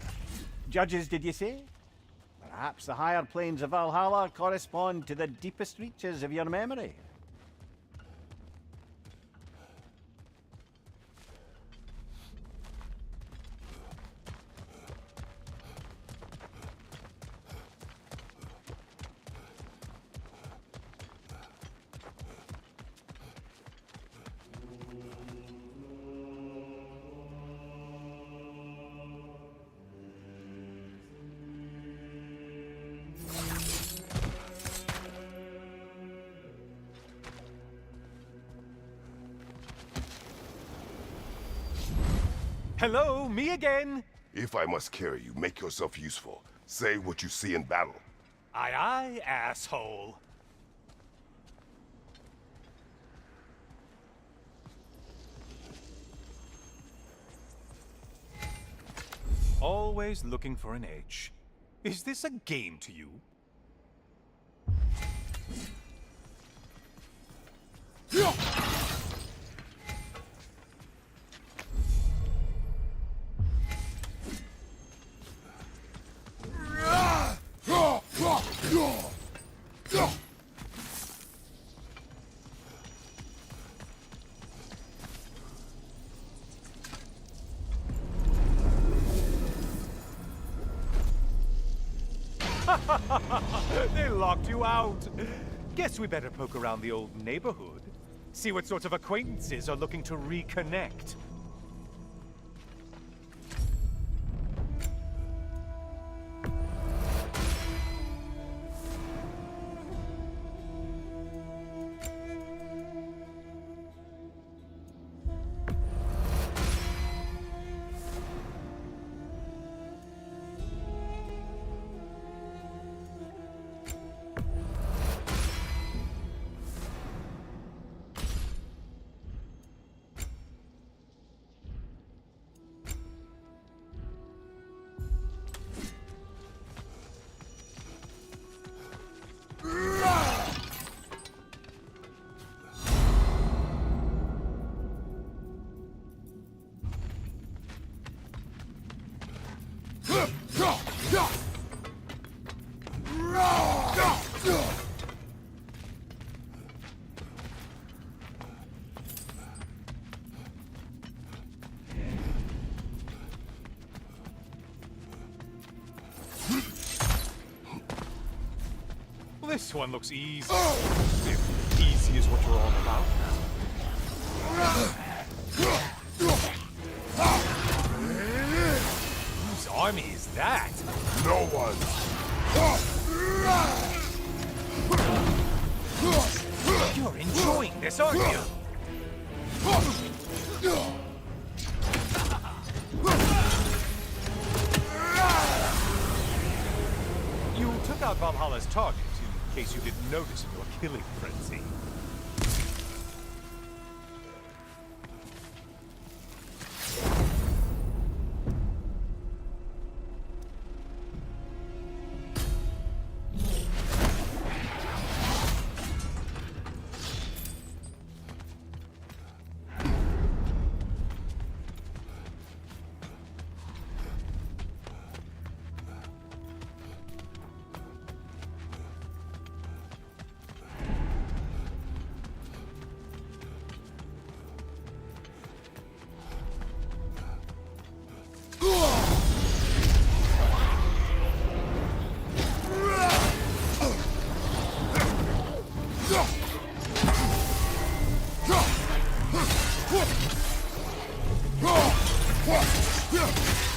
Judges, did you say? Perhaps the higher planes of Valhalla correspond to the deepest reaches of your memory. Hello, me again! If I must carry you, make yourself useful. Say what you see in battle. Aye aye, asshole. Always looking for an edge. Is this a game to you? They locked you out. Guess we better poke around the old neighborhood. See what sorts of acquaintances are looking to reconnect. This one looks easy. If easy is what you're all about. Whose army is that? No one. You're enjoying this, aren't you? You took out Valhalla's target, in case you didn't notice in your killing frenzy.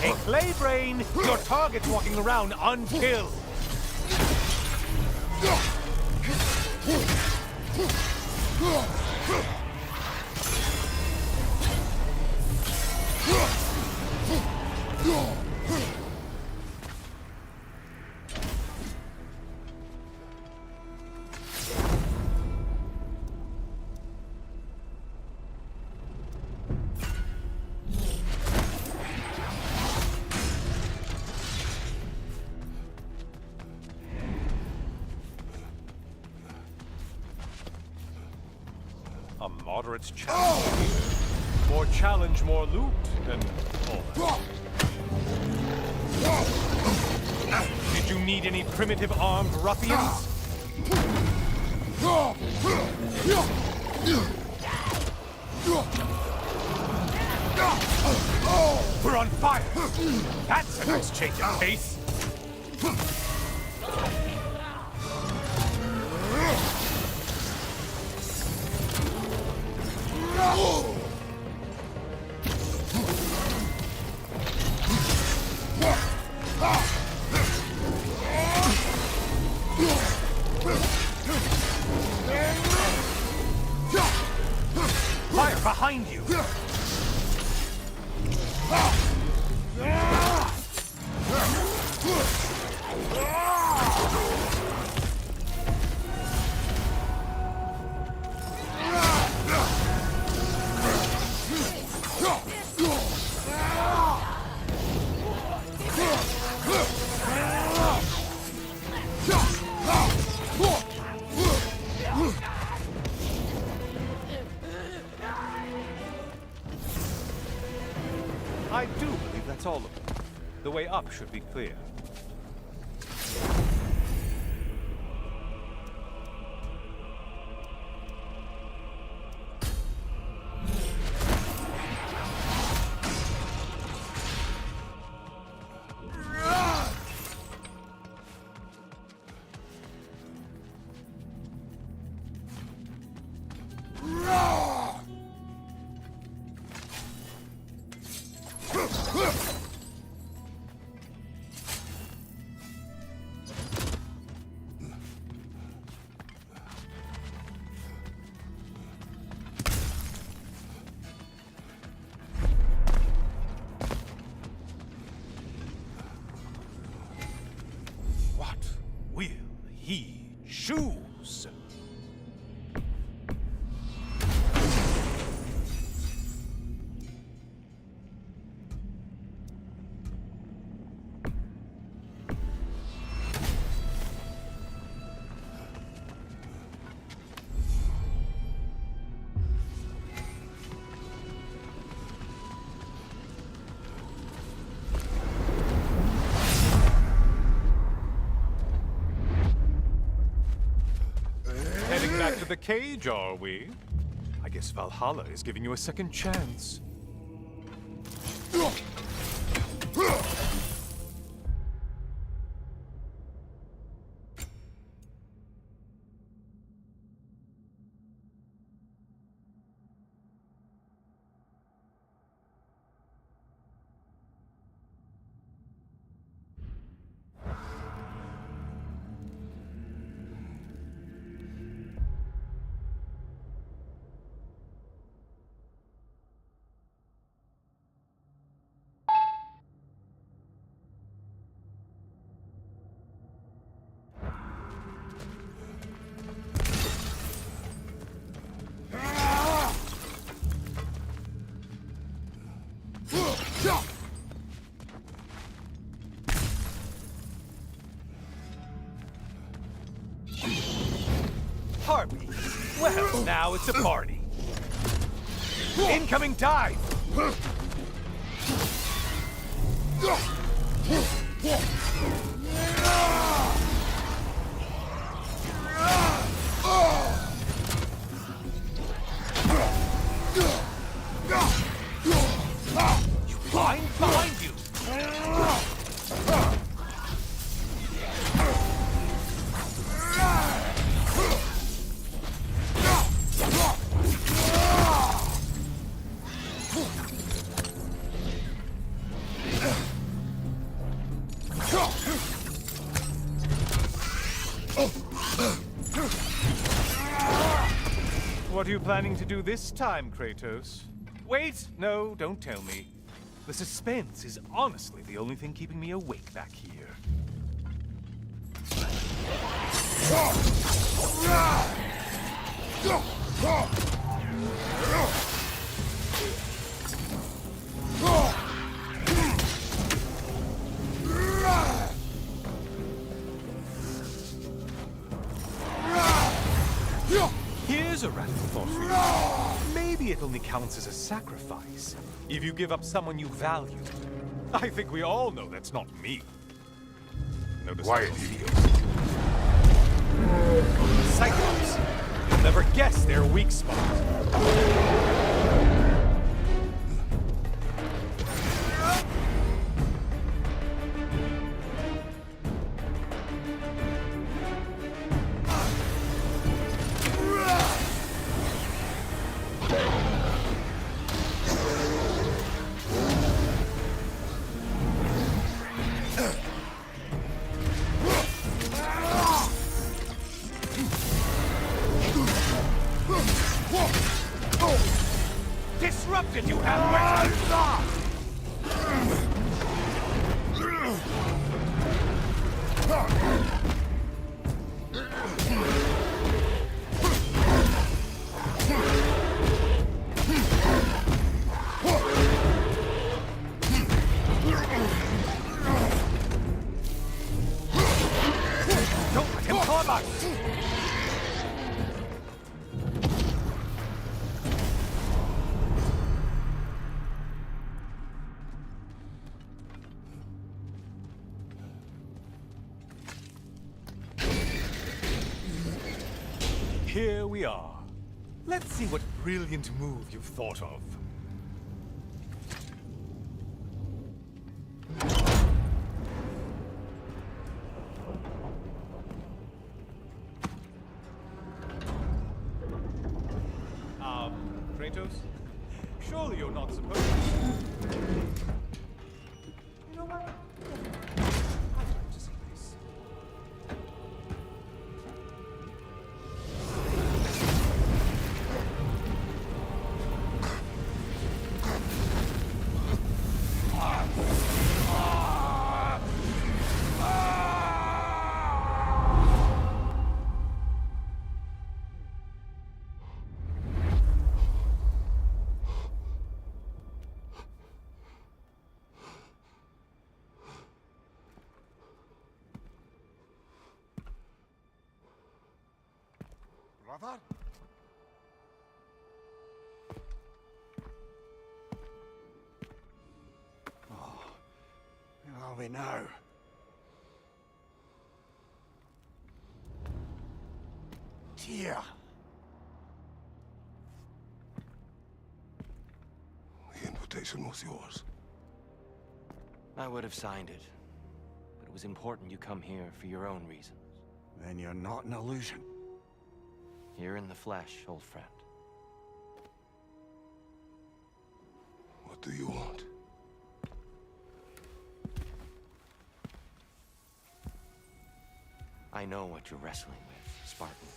Hey, Claybrain! Your target's walking around unkilled! A moderate challenge here. More challenge, more loot, and all that. Did you need any primitive armed ruffians? We're on fire! That's a nice change of pace! Fire behind you! I do believe that's all of them. The way up should be clear. What will he choose? Heading back to the cage, are we? I guess Valhalla is giving you a second chance. Harpy. Well, now it's a party. Incoming dive! You blind? Behind you! What are you planning to do this time, Kratos? Wait! No, don't tell me. The suspense is honestly the only thing keeping me awake back here. Here's a radical thought for you. Maybe it only counts as a sacrifice if you give up someone you value. I think we all know that's not me. Notice Quiet, how idiot. Cyclops. You'll never guess their weak spot. Disrupted, you have Don't let him climb us! Here we are. Let's see what brilliant move you've thought of. Kratos? Surely you're not supposed to... You know what? I'd like to see this. Brother? Oh, where are we now? Tyr! The invitation was yours. I would have signed it, but it was important you come here for your own reasons. Then you're not an illusion. Here in the flesh, old friend. What do you want? I know what you're wrestling with, Spartan.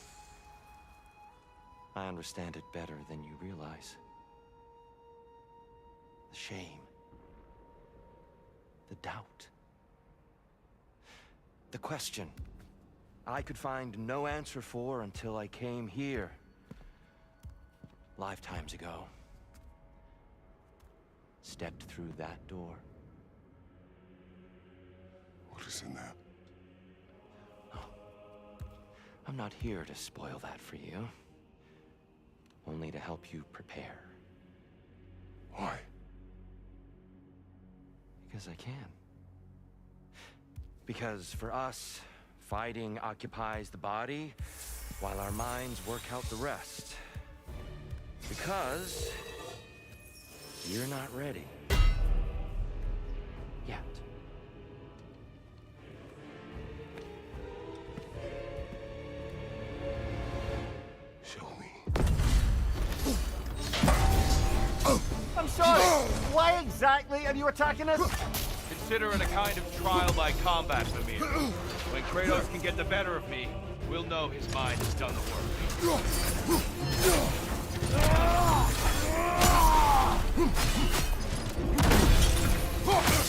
I understand it better than you realize. The shame. The doubt. The question I could find no answer for until I came here. Lifetimes ago. Stepped through that door. What is in there? I'm not here to spoil that for you. Only to help you prepare. Why? Because I can. Because for us, fighting occupies the body, while our minds work out the rest. Because you're not ready. Yet. Show me. I'm sorry! Why exactly are you attacking us? Consider it a kind of trial by combat, Mimir. When Kratos can get the better of me, we'll know his mind has done the work.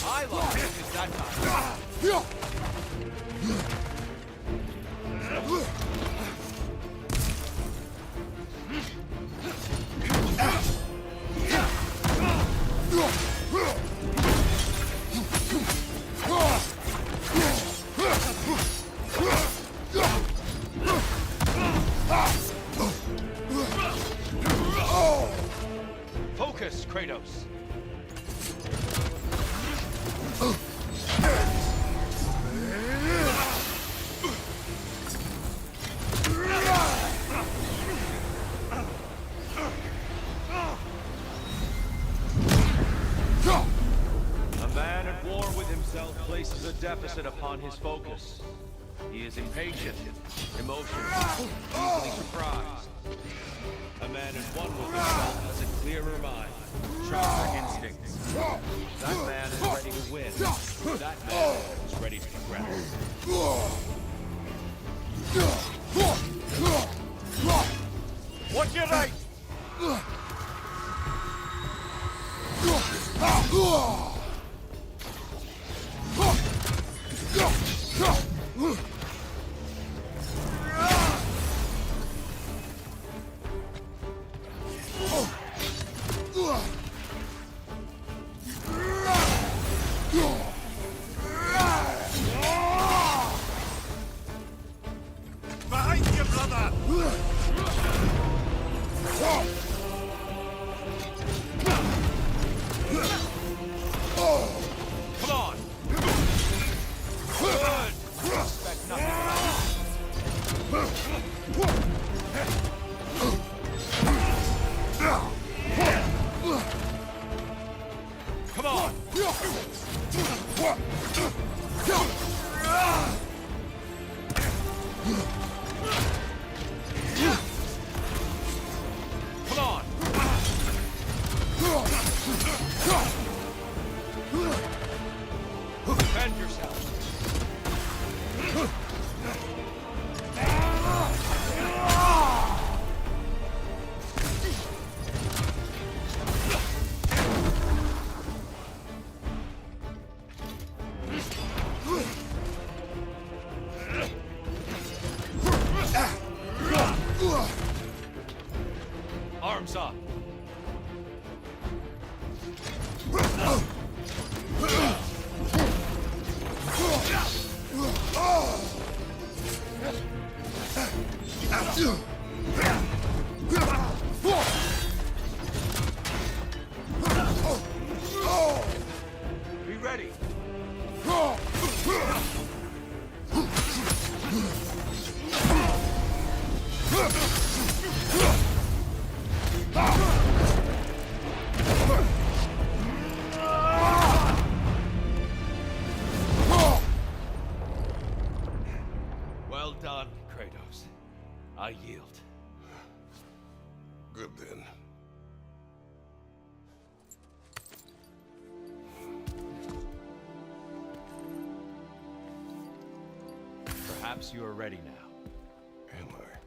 I lost focus that time. A man at war with himself places a deficit upon his focus. He is impatient, emotional, easily surprised. A man at one with himself has a clearer mind, sharper instincts. That man is ready to win. That man is ready to progress. Watch your right! Behind you, brother! Come on! Good! Expect nothing less. Come on! Come on! Defend yourself. Arms up. Be ready. Well done, Kratos. I yield. Good then. Perhaps you are ready now. Am I?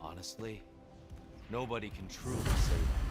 Honestly, nobody can truly say that.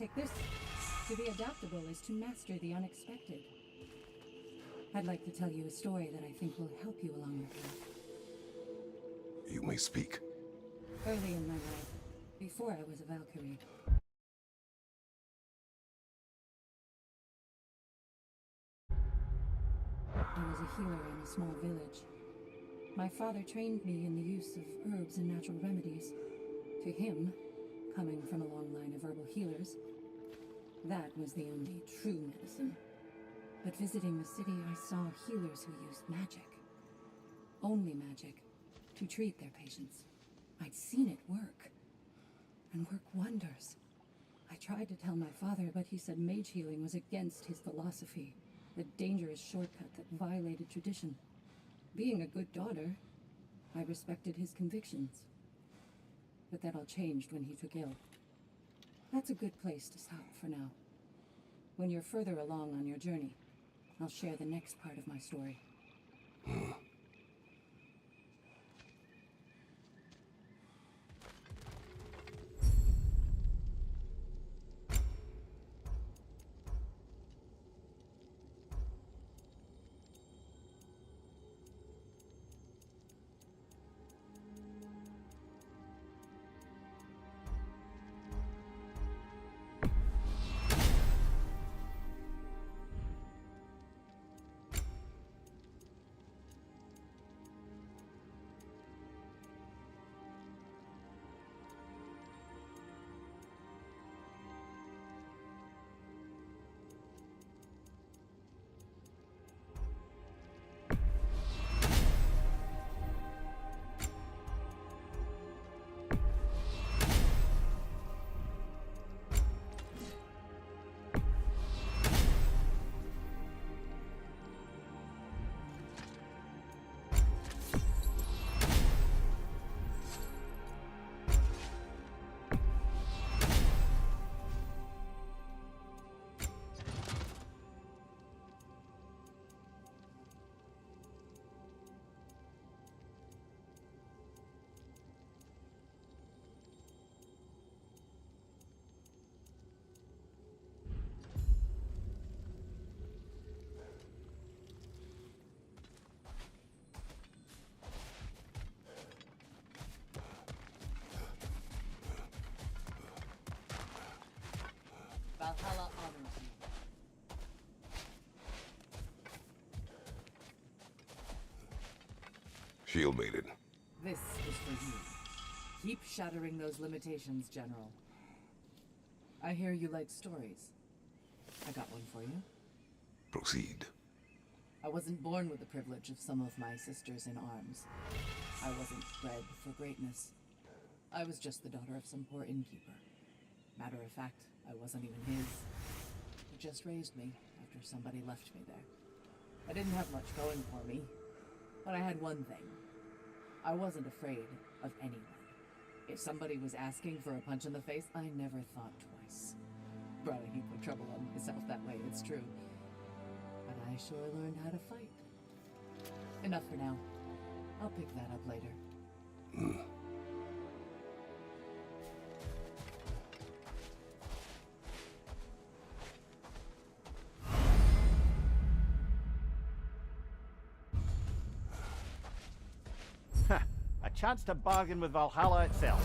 Take this. To be adaptable is to master the unexpected. I'd like to tell you a story that I think will help you along your path. You may speak. Early in my life, before I was a Valkyrie, I was a healer in a small village. My father trained me in the use of herbs and natural remedies. To him, coming from a long line of herbal healers, that was the only true medicine. But visiting the city, I saw healers who used magic. Only magic. To treat their patients. I'd seen it work. And work wonders. I tried to tell my father, but he said mage healing was against his philosophy. A dangerous shortcut that violated tradition. Being a good daughter, I respected his convictions. But that all changed when he took ill. That's a good place to stop for now. When you're further along on your journey, I'll share the next part of my story. Valhalla honors you. Shield mated. This is for you. Keep shattering those limitations, General. I hear you like stories. I got one for you. Proceed. I wasn't born with the privilege of some of my sisters in arms. I wasn't bred for greatness. I was just the daughter of some poor innkeeper. Matter of fact, I wasn't even his. He just raised me after somebody left me there. I didn't have much going for me, but I had one thing. I wasn't afraid of anyone. If somebody was asking for a punch in the face, I never thought twice. Brought a heap of trouble on myself that way, it's true. But I sure learned how to fight. Enough for now. I'll pick that up later. A chance to bargain with Valhalla itself.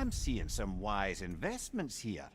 I'm seeing some wise investments here.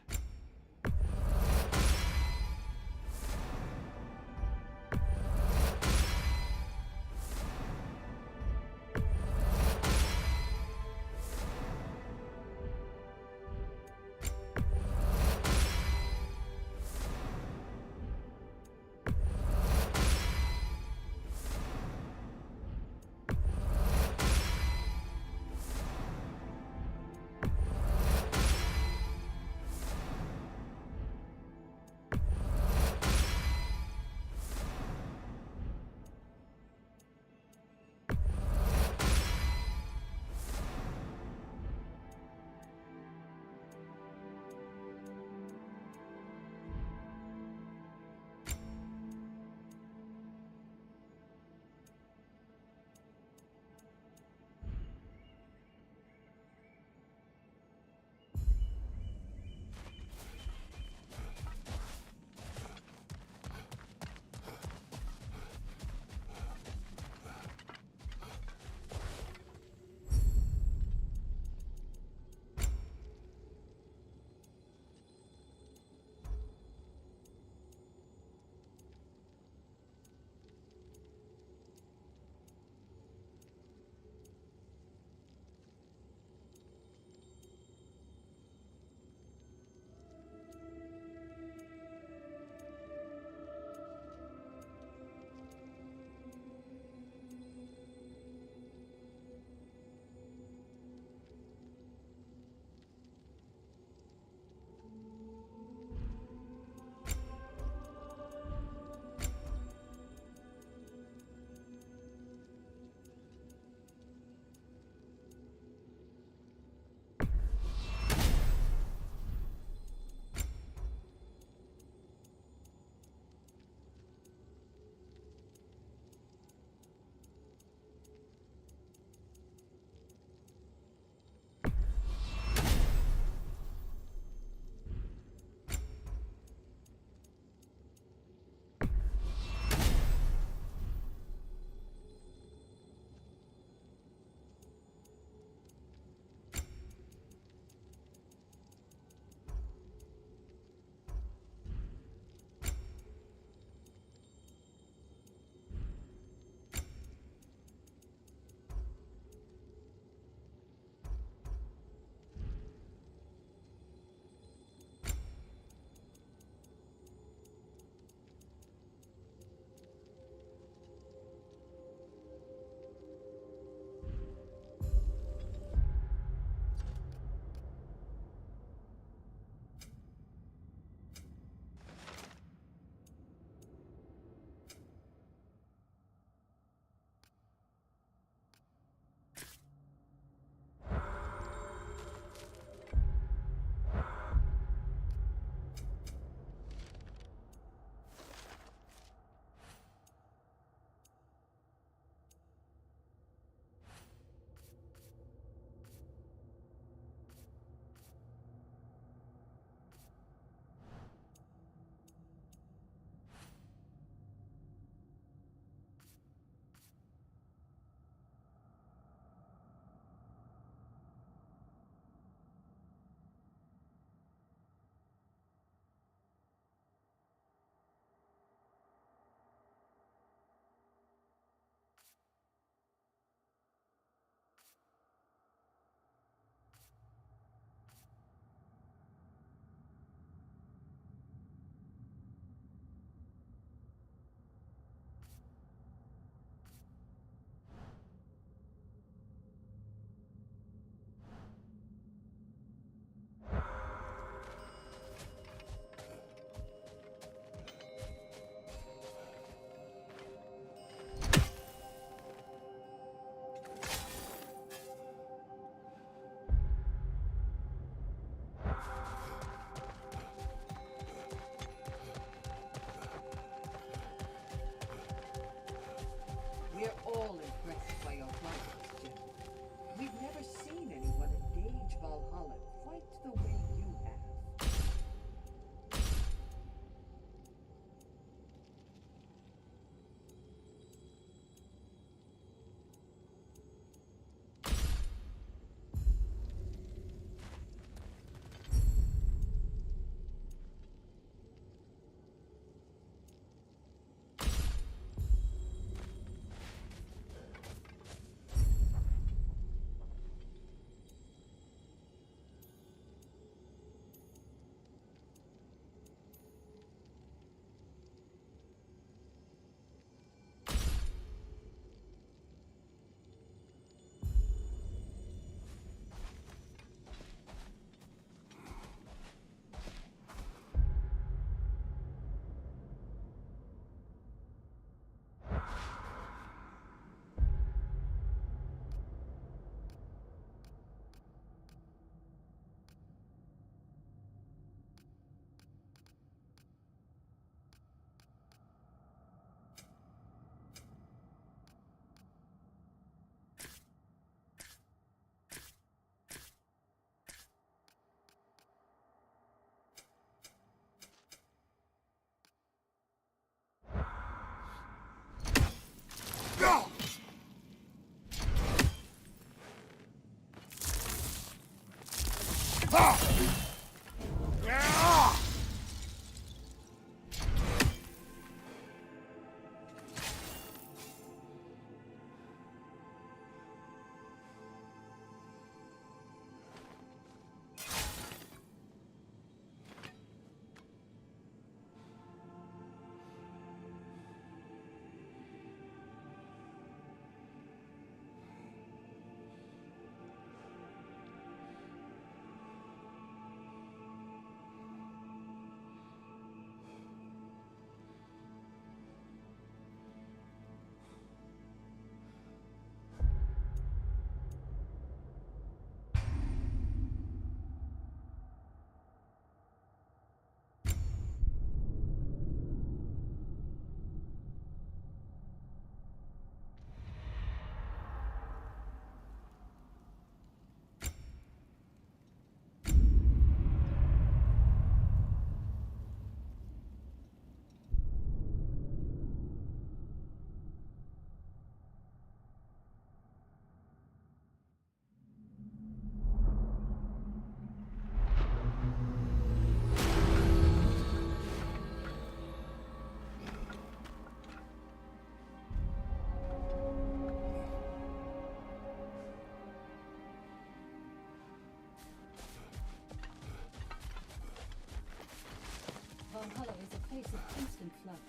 pace of constant flux.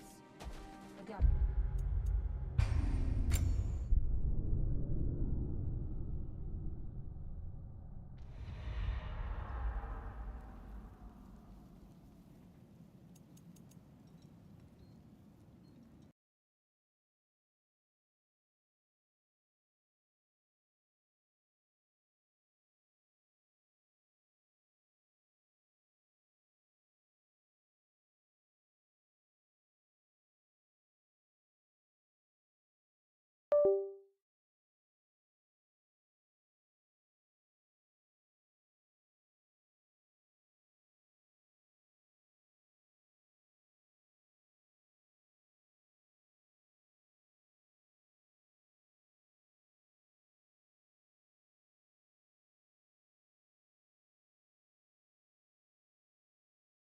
Adapt.